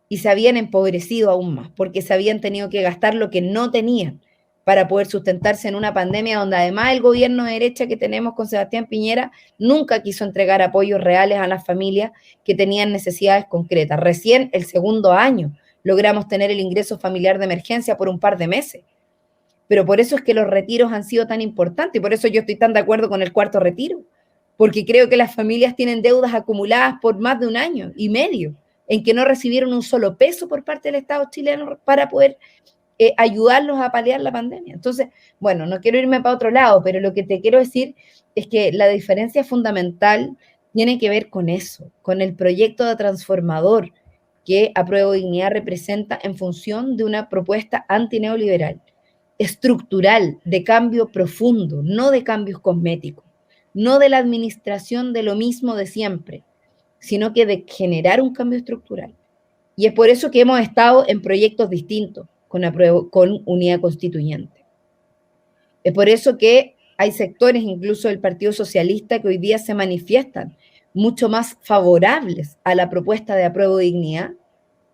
Y se habían empobrecido aún más, porque se habían tenido que gastar lo que no tenían para poder sustentarse en una pandemia donde además el gobierno de derecha que tenemos con Sebastián Piñera nunca quiso entregar apoyos reales a las familias que tenían necesidades concretas. Recién el segundo año logramos tener el ingreso familiar de emergencia por un par de meses. Pero por eso es que los retiros han sido tan importantes y por eso yo estoy tan de acuerdo con el cuarto retiro, porque creo que las familias tienen deudas acumuladas por más de un año y medio en que no recibieron un solo peso por parte del Estado chileno para poder ayudarlos a paliar la pandemia. Entonces, bueno, no quiero irme para otro lado, pero lo que te quiero decir es que la diferencia fundamental tiene que ver con eso, con el proyecto de transformador que Apruebo Dignidad representa en función de una propuesta antineoliberal, estructural, de cambio profundo, no de cambios cosméticos, no de la administración de lo mismo de siempre, sino que de generar un cambio estructural. Y es por eso que hemos estado en proyectos distintos con unidad constituyente. Es por eso que hay sectores, incluso del Partido Socialista, que hoy día se manifiestan mucho más favorables a la propuesta de Apruebo Dignidad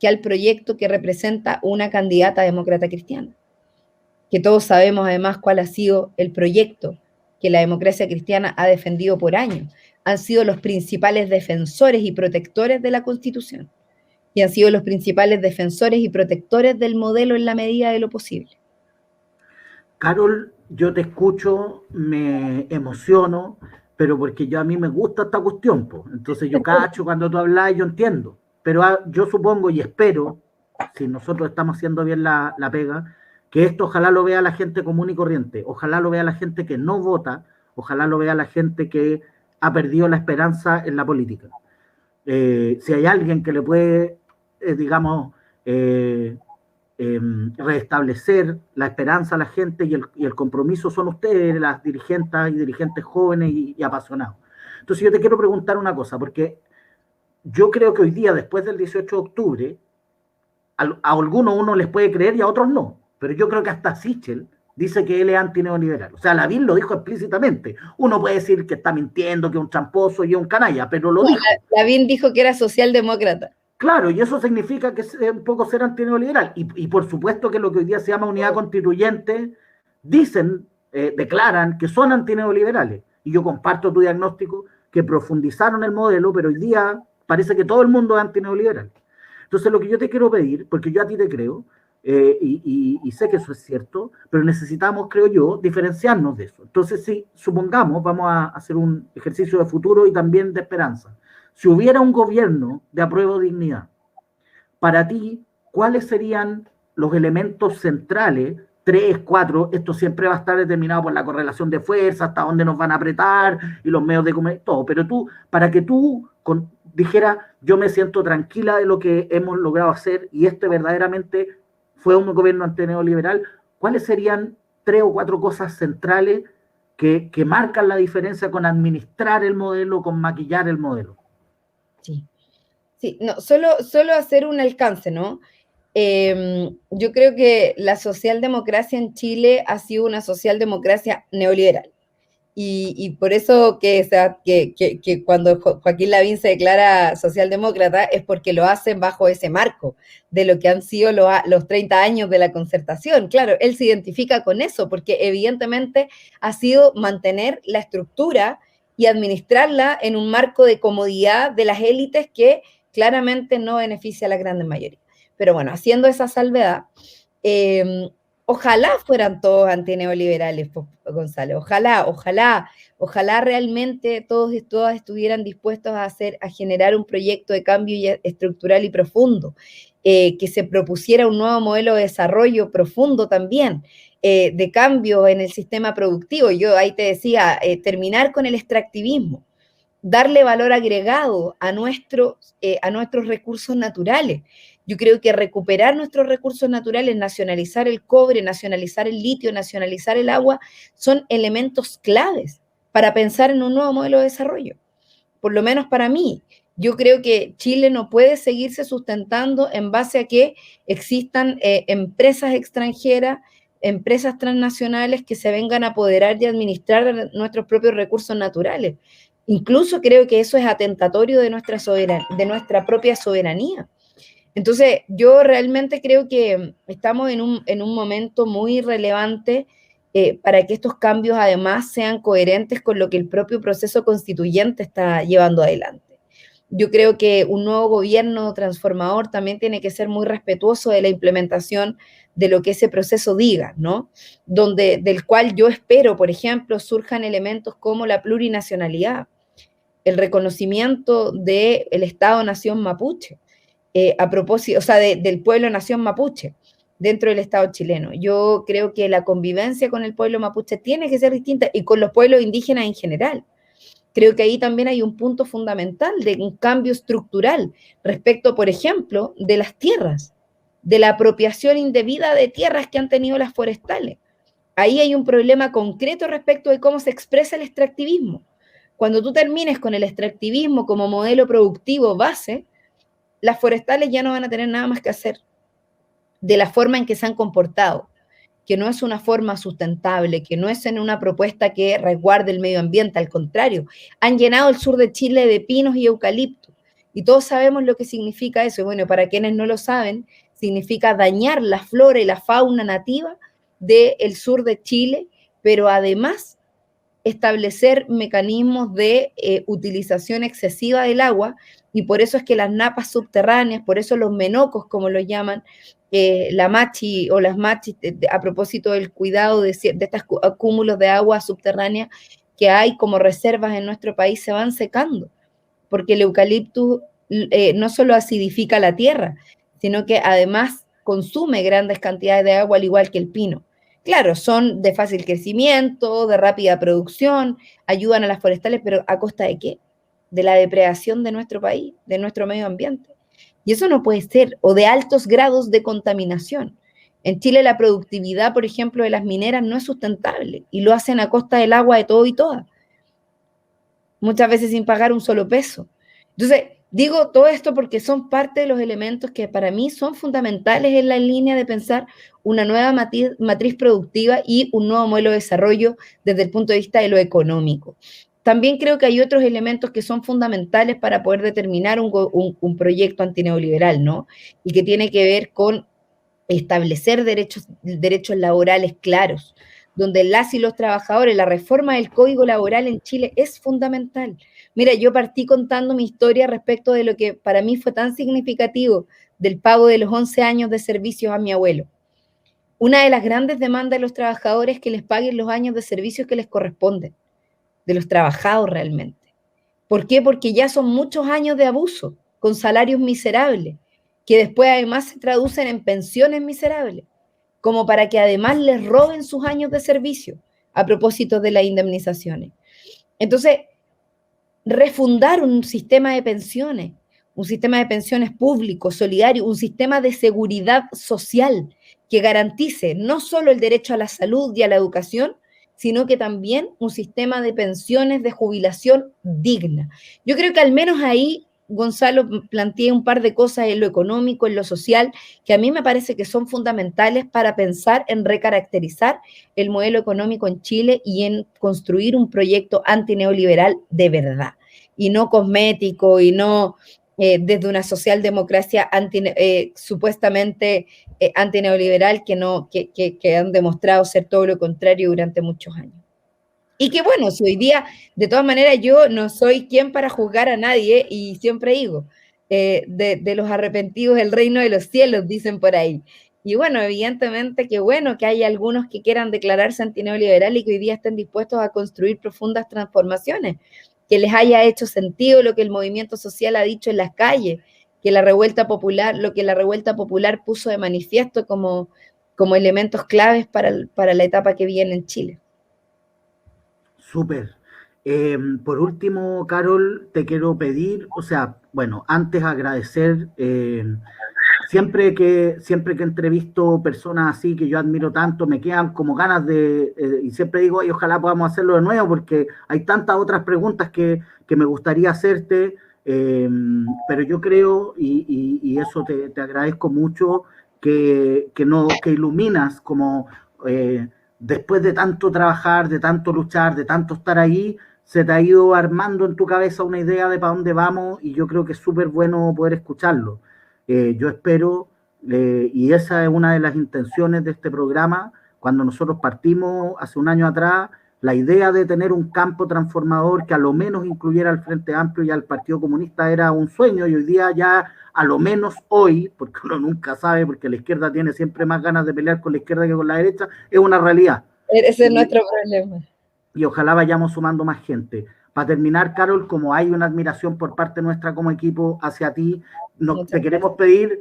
que al proyecto que representa una candidata demócrata cristiana. Que todos sabemos además cuál ha sido el proyecto que la democracia cristiana ha defendido por años. Han sido los principales defensores y protectores de la Constitución y han sido los principales defensores y protectores del modelo en la medida de lo posible. Carol, yo te escucho, me emociono, pero porque a mí me gusta esta cuestión, po. Entonces yo cacho cuando tú hablas y yo entiendo, pero yo supongo y espero, si nosotros estamos haciendo bien la pega, que esto ojalá lo vea la gente común y corriente, ojalá lo vea la gente que no vota, ojalá lo vea la gente que ha perdido la esperanza en la política. Si hay alguien que le puede, restablecer la esperanza a la gente y el compromiso son ustedes, las dirigentes y dirigentes jóvenes y apasionados. Entonces yo te quiero preguntar una cosa, porque yo creo que hoy día, después del 18 de octubre, a algunos uno les puede creer y a otros no, pero yo creo que hasta Sichel dice que él es antineoliberal. O sea, Lavín lo dijo explícitamente. Uno puede decir que está mintiendo, que es un tramposo y es un canalla, pero lo dijo. Lavín dijo que era socialdemócrata. Claro, y eso significa que es un poco ser antineoliberal. Y por supuesto que lo que hoy día se llama unidad constituyente, dicen, declaran que son antineoliberales. Y yo comparto tu diagnóstico, que profundizaron el modelo, pero hoy día parece que todo el mundo es antineoliberal. Entonces lo que yo te quiero pedir, porque yo a ti te creo, y sé que eso es cierto, pero necesitamos, creo yo, diferenciarnos de eso. Entonces, si supongamos, vamos a hacer un ejercicio de futuro y también de esperanza. Si hubiera un gobierno de Apruebo Dignidad, para ti, ¿cuáles serían los elementos centrales? 3, 4, esto siempre va a estar determinado por la correlación de fuerzas, hasta dónde nos van a apretar y los medios de comunicación, todo. Pero tú, para que tú dijeras, yo me siento tranquila de lo que hemos logrado hacer y este verdaderamente fue un gobierno antineoliberal, ¿cuáles serían 3 o 4 cosas centrales que marcan la diferencia con administrar el modelo, con maquillar el modelo? Sí, no, solo hacer un alcance, ¿no? Yo creo que la socialdemocracia en Chile ha sido una socialdemocracia neoliberal. Y por eso que cuando Joaquín Lavín se declara socialdemócrata es porque lo hacen bajo ese marco de lo que han sido los 30 años de la concertación. Claro, él se identifica con eso porque evidentemente ha sido mantener la estructura y administrarla en un marco de comodidad de las élites que claramente no beneficia a la gran mayoría. Pero bueno, haciendo esa salvedad, Ojalá fueran todos antineoliberales, Gonzalo. Ojalá realmente todos y todas estuvieran dispuestos a generar un proyecto de cambio estructural y profundo, que se propusiera un nuevo modelo de desarrollo profundo también, de cambio en el sistema productivo. Yo ahí te decía, terminar con el extractivismo, darle valor agregado a nuestros recursos naturales. Yo creo que recuperar nuestros recursos naturales, nacionalizar el cobre, nacionalizar el litio, nacionalizar el agua, son elementos claves para pensar en un nuevo modelo de desarrollo. Por lo menos para mí, yo creo que Chile no puede seguirse sustentando en base a que existan empresas extranjeras, empresas transnacionales que se vengan a apoderar y administrar nuestros propios recursos naturales. Incluso creo que eso es atentatorio de nuestra propia soberanía. Entonces, yo realmente creo que estamos en un momento muy relevante para que estos cambios además sean coherentes con lo que el propio proceso constituyente está llevando adelante. Yo creo que un nuevo gobierno transformador también tiene que ser muy respetuoso de la implementación de lo que ese proceso diga, ¿no? Del cual yo espero, por ejemplo, surjan elementos como la plurinacionalidad, el reconocimiento del Estado-Nación mapuche, a propósito, o sea, del pueblo-nación mapuche dentro del Estado chileno. Yo creo que la convivencia con el pueblo mapuche tiene que ser distinta y con los pueblos indígenas en general. Creo que ahí también hay un punto fundamental de un cambio estructural respecto, por ejemplo, de las tierras, de la apropiación indebida de tierras que han tenido las forestales. Ahí hay un problema concreto respecto de cómo se expresa el extractivismo. Cuando tú termines con el extractivismo como modelo productivo base, las forestales ya no van a tener nada más que hacer de la forma en que se han comportado, que no es una forma sustentable, que no es en una propuesta que resguarde el medio ambiente, al contrario, han llenado el sur de Chile de pinos y eucaliptos, y todos sabemos lo que significa eso. Y bueno, para quienes no lo saben, significa dañar la flora y la fauna nativa del sur de Chile, pero además establecer mecanismos de utilización excesiva del agua, y por eso es que las napas subterráneas, por eso los menocos, como los llaman, la machi o las machis, a propósito del cuidado de estos acúmulos de agua subterránea que hay como reservas en nuestro país, se van secando, porque el eucaliptus no solo acidifica la tierra, sino que además consume grandes cantidades de agua, al igual que el pino. Claro, son de fácil crecimiento, de rápida producción, ayudan a las forestales, pero ¿a costa de qué? De la depredación de nuestro país, de nuestro medio ambiente. Y eso no puede ser, o de altos grados de contaminación. En Chile la productividad, por ejemplo, de las mineras no es sustentable y lo hacen a costa del agua de todo y todas, muchas veces sin pagar un solo peso. Entonces, digo todo esto porque son parte de los elementos que para mí son fundamentales en la línea de pensar una nueva matriz productiva y un nuevo modelo de desarrollo desde el punto de vista de lo económico. También creo que hay otros elementos que son fundamentales para poder determinar un proyecto antineoliberal, ¿no? Y que tiene que ver con establecer derechos laborales claros, donde las y los trabajadores, la reforma del Código Laboral en Chile es fundamental. Mira, yo partí contando mi historia respecto de lo que para mí fue tan significativo del pago de los 11 años de servicios a mi abuelo. Una de las grandes demandas de los trabajadores es que les paguen los años de servicios que les corresponden, de los trabajados realmente. ¿Por qué? Porque ya son muchos años de abuso, con salarios miserables, que después además se traducen en pensiones miserables, como para que además les roben sus años de servicio a propósito de las indemnizaciones. Entonces, refundar un sistema de pensiones público, solidario, un sistema de seguridad social que garantice no solo el derecho a la salud y a la educación, sino que también un sistema de pensiones de jubilación digna. Yo creo que al menos ahí Gonzalo plantea un par de cosas en lo económico, en lo social, que a mí me parece que son fundamentales para pensar en recaracterizar el modelo económico en Chile y en construir un proyecto antineoliberal de verdad, y no cosmético, y no desde una socialdemocracia supuestamente antineoliberal que han demostrado ser todo lo contrario durante muchos años. Y que bueno, si hoy día, de todas maneras, yo no soy quien para juzgar a nadie, y siempre digo, de los arrepentidos el reino de los cielos, dicen por ahí. Y bueno, evidentemente que bueno que hay algunos que quieran declararse antineoliberal y que hoy día estén dispuestos a construir profundas transformaciones, que les haya hecho sentido lo que el movimiento social ha dicho en las calles, que la revuelta popular, lo que la revuelta popular puso de manifiesto como elementos claves para la etapa que viene en Chile. Súper. Por último, Carol, te quiero pedir, o sea, bueno, antes agradecer, siempre que entrevisto personas así que yo admiro tanto, me quedan como ganas y siempre digo, "Ay, ojalá podamos hacerlo de nuevo, porque hay tantas otras preguntas que me gustaría hacerte, pero yo creo, y eso te agradezco mucho, que iluminas como... después de tanto trabajar, de tanto luchar, de tanto estar ahí, se te ha ido armando en tu cabeza una idea de para dónde vamos y yo creo que es súper bueno poder escucharlo. Yo espero, y esa es una de las intenciones de este programa, cuando nosotros partimos hace un año atrás, la idea de tener un campo transformador que a lo menos incluyera al Frente Amplio y al Partido Comunista era un sueño y hoy día ya, a lo menos hoy, porque uno nunca sabe, porque la izquierda tiene siempre más ganas de pelear con la izquierda que con la derecha, es una realidad. Ese es nuestro problema. Y ojalá vayamos sumando más gente. Para terminar, Carol, como hay una admiración por parte nuestra como equipo hacia ti, te queremos pedir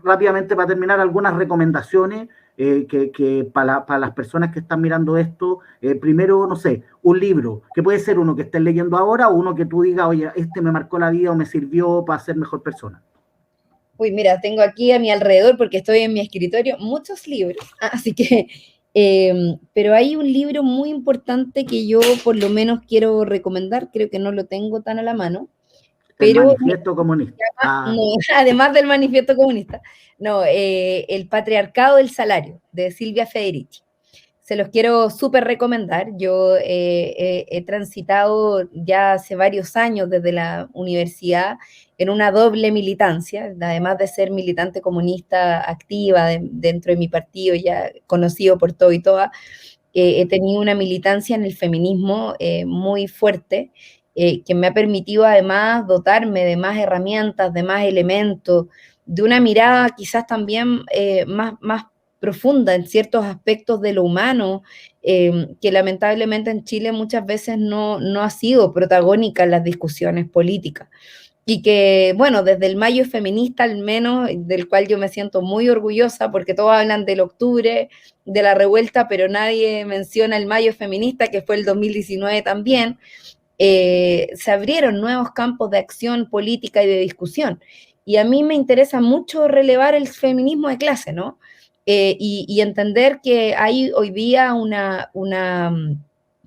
rápidamente para terminar algunas recomendaciones que para las personas que están mirando esto. Primero, no sé, un libro, que puede ser uno que estés leyendo ahora o uno que tú digas, oye, este me marcó la vida o me sirvió para ser mejor persona. Uy, mira, tengo aquí a mi alrededor, porque estoy en mi escritorio, muchos libros, así que, pero hay un libro muy importante que yo por lo menos quiero recomendar, creo que no lo tengo tan a la mano, El pero Manifiesto Comunista. no, además del Manifiesto Comunista, no, El Patriarcado del Salario, de Silvia Federici. Se los quiero súper recomendar. Yo he transitado ya hace varios años desde la universidad en una doble militancia, además de ser militante comunista activa dentro de mi partido, ya conocido por todo y todas, he tenido una militancia en el feminismo muy fuerte, que me ha permitido además dotarme de más herramientas, de más elementos, de una mirada quizás también más profunda en ciertos aspectos de lo humano, que lamentablemente en Chile muchas veces no ha sido protagónica en las discusiones políticas. Y que, bueno, desde el Mayo Feminista al menos, del cual yo me siento muy orgullosa, porque todos hablan del octubre, de la revuelta, pero nadie menciona el Mayo Feminista, que fue el 2019 también, se abrieron nuevos campos de acción política y de discusión. Y a mí me interesa mucho relevar el feminismo de clase, ¿no? Y entender que hay hoy día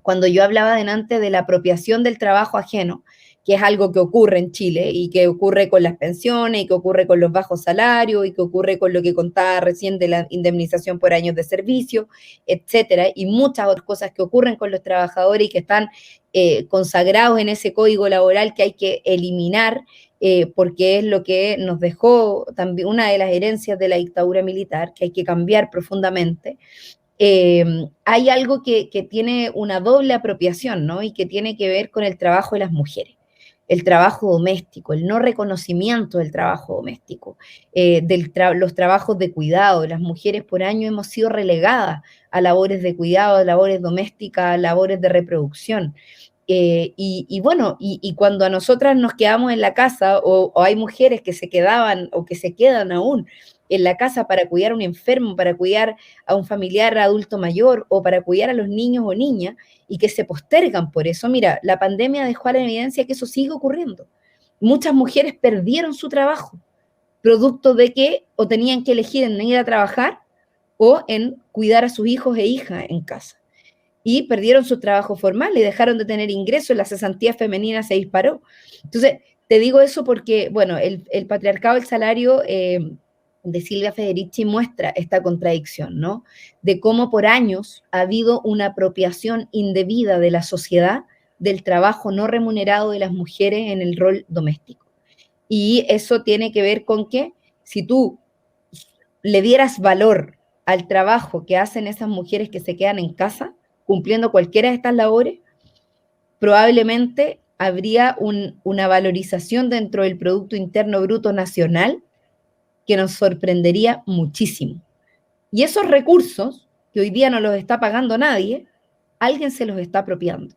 cuando yo hablaba delante de la apropiación del trabajo ajeno, que es algo que ocurre en Chile y que ocurre con las pensiones y que ocurre con los bajos salarios y que ocurre con lo que contaba recién de la indemnización por años de servicio, etcétera, y muchas otras cosas que ocurren con los trabajadores y que están consagrados en ese código laboral que hay que eliminar, porque es lo que nos dejó también una de las herencias de la dictadura militar, que hay que cambiar profundamente. Hay algo que tiene una doble apropiación, ¿no? Y que tiene que ver con el trabajo de las mujeres, el trabajo doméstico, el no reconocimiento del trabajo doméstico, los trabajos de cuidado. Las mujeres por año hemos sido relegadas a labores de cuidado, a labores domésticas, a labores de reproducción. Bueno, y cuando a nosotras nos quedamos en la casa, o hay mujeres que se quedaban o que se quedan aún en la casa para cuidar a un enfermo, para cuidar a un familiar adulto mayor o para cuidar a los niños o niñas, y que se postergan por eso. Mira, la pandemia dejó a la evidencia que eso sigue ocurriendo. Muchas mujeres perdieron su trabajo, producto de que o tenían que elegir en ir a trabajar o en cuidar a sus hijos e hijas en casa. Y perdieron su trabajo formal y dejaron de tener ingresos, la cesantía femenina se disparó. Entonces, te digo eso porque, bueno, el patriarcado del salario de Silvia Federici muestra esta contradicción, ¿no? De cómo por años ha habido una apropiación indebida de la sociedad del trabajo no remunerado de las mujeres en el rol doméstico. Y eso tiene que ver con que si tú le dieras valor al trabajo que hacen esas mujeres que se quedan en casa, cumpliendo cualquiera de estas labores, probablemente habría una valorización dentro del Producto Interno Bruto Nacional que nos sorprendería muchísimo. Y esos recursos, que hoy día no los está pagando nadie, alguien se los está apropiando.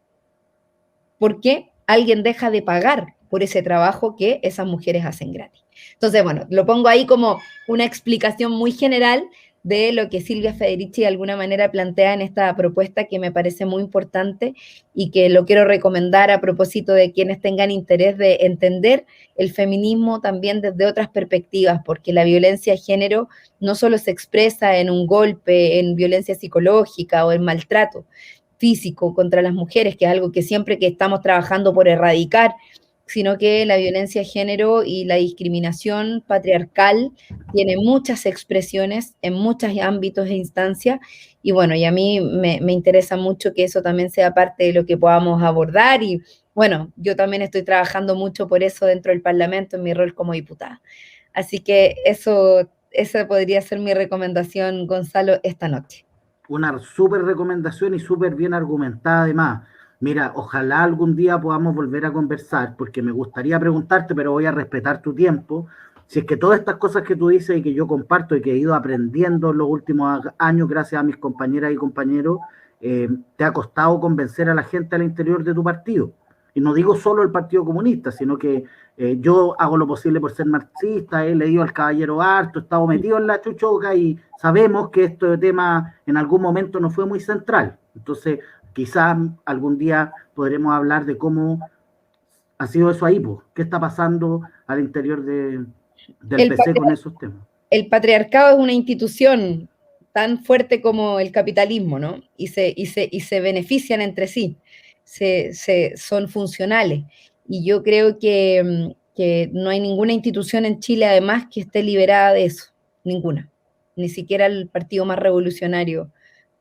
Porque alguien deja de pagar por ese trabajo que esas mujeres hacen gratis. Entonces, bueno, lo pongo ahí como una explicación muy general de lo que Silvia Federici de alguna manera plantea en esta propuesta, que me parece muy importante y que lo quiero recomendar a propósito de quienes tengan interés de entender el feminismo también desde otras perspectivas, porque la violencia de género no solo se expresa en un golpe, en violencia psicológica o en maltrato físico contra las mujeres, que es algo que siempre que estamos trabajando por erradicar, sino que la violencia de género y la discriminación patriarcal tiene muchas expresiones en muchos ámbitos e instancias, y bueno, y a mí me interesa mucho que eso también sea parte de lo que podamos abordar, y bueno, yo también estoy trabajando mucho por eso dentro del Parlamento en mi rol como diputada. Así que esa podría ser mi recomendación, Gonzalo, esta noche. Una súper recomendación y súper bien argumentada además. Mira, ojalá algún día podamos volver a conversar, porque me gustaría preguntarte, pero voy a respetar tu tiempo. Si es que todas estas cosas que tú dices y que yo comparto y que he ido aprendiendo en los últimos años gracias a mis compañeras y compañeros, te ha costado convencer a la gente al interior de tu partido. Y no digo solo el Partido Comunista, sino que yo hago lo posible por ser marxista, he leído al Caballero harto, he estado metido en la chuchoca y sabemos que este tema en algún momento no fue muy central. Entonces, quizás algún día podremos hablar de cómo ha sido eso ahí, pues. ¿Qué está pasando al interior del PC con esos temas? El patriarcado es una institución tan fuerte como el capitalismo, ¿no? Y se benefician entre sí, son funcionales. Y yo creo que no hay ninguna institución en Chile, además, que esté liberada de eso. Ninguna. Ni siquiera el partido más revolucionario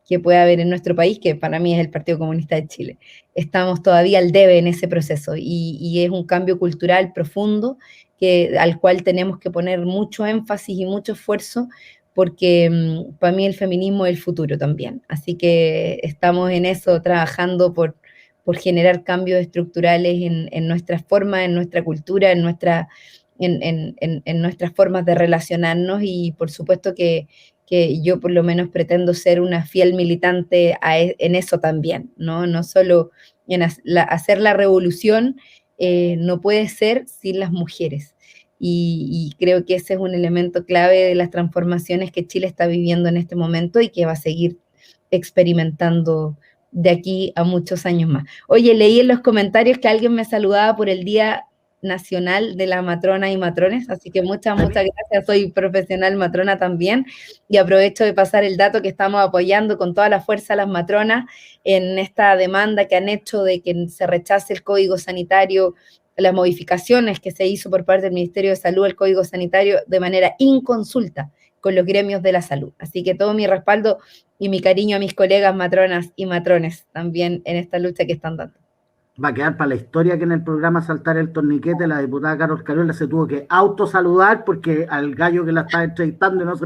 que puede haber en nuestro país, que para mí es el Partido Comunista de Chile. Estamos todavía al debe en ese proceso y es un cambio cultural profundo al cual tenemos que poner mucho énfasis y mucho esfuerzo, porque para mí el feminismo es el futuro también. Así que estamos en eso, trabajando por generar cambios estructurales en nuestra forma, en nuestra cultura, en nuestras formas de relacionarnos, y por supuesto que yo por lo menos pretendo ser una fiel militante en eso también, ¿no? No solo en hacer la revolución, no puede ser sin las mujeres. Y creo que ese es un elemento clave de las transformaciones que Chile está viviendo en este momento y que va a seguir experimentando de aquí a muchos años más. Oye, leí en los comentarios que alguien me saludaba por el Día Nacional de la Matrona y Matrones, así que muchas gracias, soy profesional matrona también, y aprovecho de pasar el dato que estamos apoyando con toda la fuerza a las matronas en esta demanda que han hecho de que se rechace el Código Sanitario, las modificaciones que se hizo por parte del Ministerio de Salud al Código Sanitario de manera inconsulta con los gremios de la salud. Así que todo mi respaldo y mi cariño a mis colegas matronas y matrones también en esta lucha que están dando. Va a quedar para la historia que en el programa Saltar el Torniquete la diputada Carol Cariola se tuvo que autosaludar porque al gallo que la estaba entrevistando,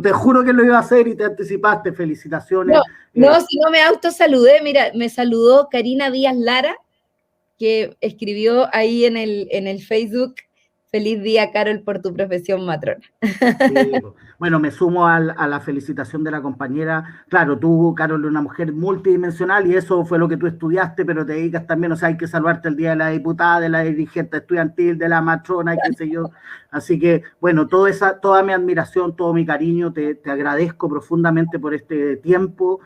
te juro que lo iba a hacer y te anticipaste. Felicitaciones. No, si no me autosaludé, mira, me saludó Karina Díaz Lara, que escribió ahí en el Facebook: feliz día, Carol, por tu profesión matrona. Sí, bueno, me sumo a la felicitación de la compañera. Claro, tú, Carol, eres una mujer multidimensional y eso fue lo que tú estudiaste, pero te dedicas también, o sea, hay que salvarte el día de la diputada, de la dirigente estudiantil, de la matrona y qué sé yo. Así que, bueno, toda mi admiración, todo mi cariño, te agradezco profundamente por este tiempo.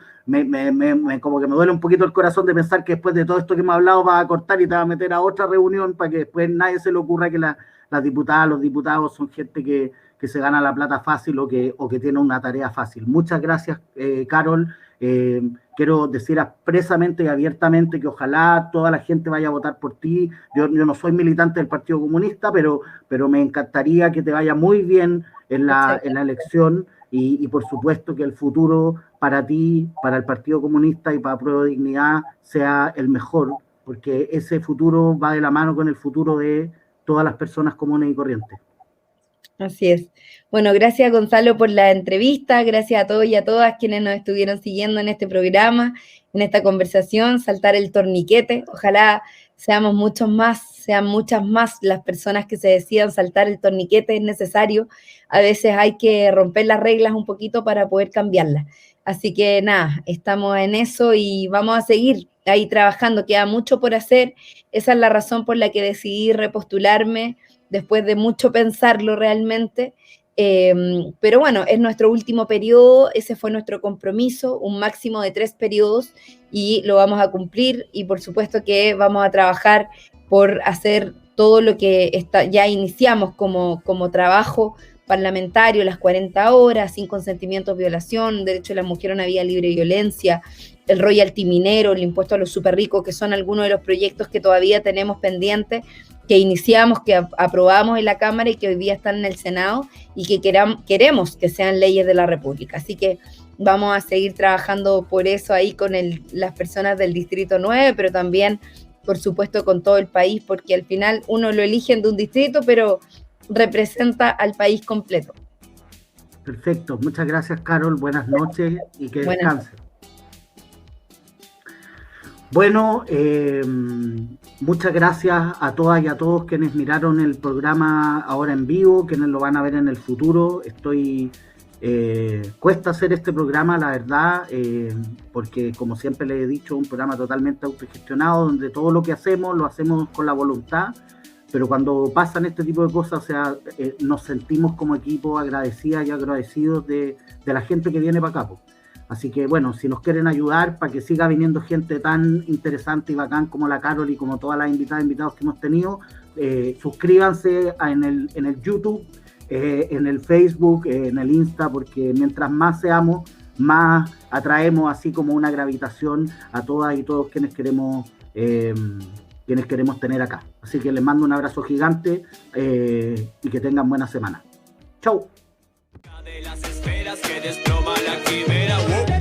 Como que me duele un poquito el corazón de pensar que después de todo esto que hemos hablado vas a cortar y te vas a meter a otra reunión para que después nadie se le ocurra que las diputadas, los diputados son gente que se gana la plata fácil o que tiene una tarea fácil. Muchas gracias, Carol. Quiero decir expresamente y abiertamente que ojalá toda la gente vaya a votar por ti. Yo no soy militante del Partido Comunista, pero me encantaría que te vaya muy bien en la elección y por supuesto que el futuro para ti, para el Partido Comunista y para Prueba de Dignidad sea el mejor, porque ese futuro va de la mano con el futuro de todas las personas comunes y corrientes. Así es. Bueno, gracias, Gonzalo, por la entrevista, gracias a todos y a todas quienes nos estuvieron siguiendo en este programa, en esta conversación, Saltar el Torniquete. Ojalá seamos muchos más, sean muchas más las personas que se decidan saltar el torniquete, es necesario. A veces hay que romper las reglas un poquito para poder cambiarlas. Así que nada, estamos en eso y vamos a seguir ahí trabajando. Queda mucho por hacer. Esa es la razón por la que decidí repostularme después de mucho pensarlo realmente. Pero bueno, es nuestro último periodo, ese fue nuestro compromiso, un máximo de 3 periodos y lo vamos a cumplir y por supuesto que vamos a trabajar por hacer todo lo que ya iniciamos como trabajo parlamentario, las 40 horas, sin consentimiento, violación, derecho de la mujer a una vida libre de violencia, el royalty minero, el impuesto a los súper ricos, que son algunos de los proyectos que todavía tenemos pendientes, que iniciamos, que aprobamos en la Cámara y que hoy día están en el Senado y que queremos que sean leyes de la República. Así que vamos a seguir trabajando por eso ahí con las personas del Distrito 9, pero también, por supuesto, con todo el país, porque al final uno lo eligen de un distrito, pero representa al país completo. Perfecto, muchas gracias, Carol, buenas noches y que descansen. Bueno, muchas gracias a todas y a todos quienes miraron el programa ahora en vivo, quienes lo van a ver en el futuro. Cuesta hacer este programa, la verdad, porque como siempre les he dicho, un programa totalmente autogestionado, donde todo lo que hacemos lo hacemos con la voluntad, pero cuando pasan este tipo de cosas, o sea, nos sentimos como equipo agradecidas y agradecidos de la gente que viene para acá, pues. Así que bueno, si nos quieren ayudar para que siga viniendo gente tan interesante y bacán como la Carol y como todas las invitados que hemos tenido, suscríbanse en el YouTube, en el Facebook, en el Insta, porque mientras más seamos, más atraemos así como una gravitación a todas y todos quienes queremos tener acá. Así que les mando un abrazo gigante y que tengan buena semana. Chau. De las esferas que desploma la quimera.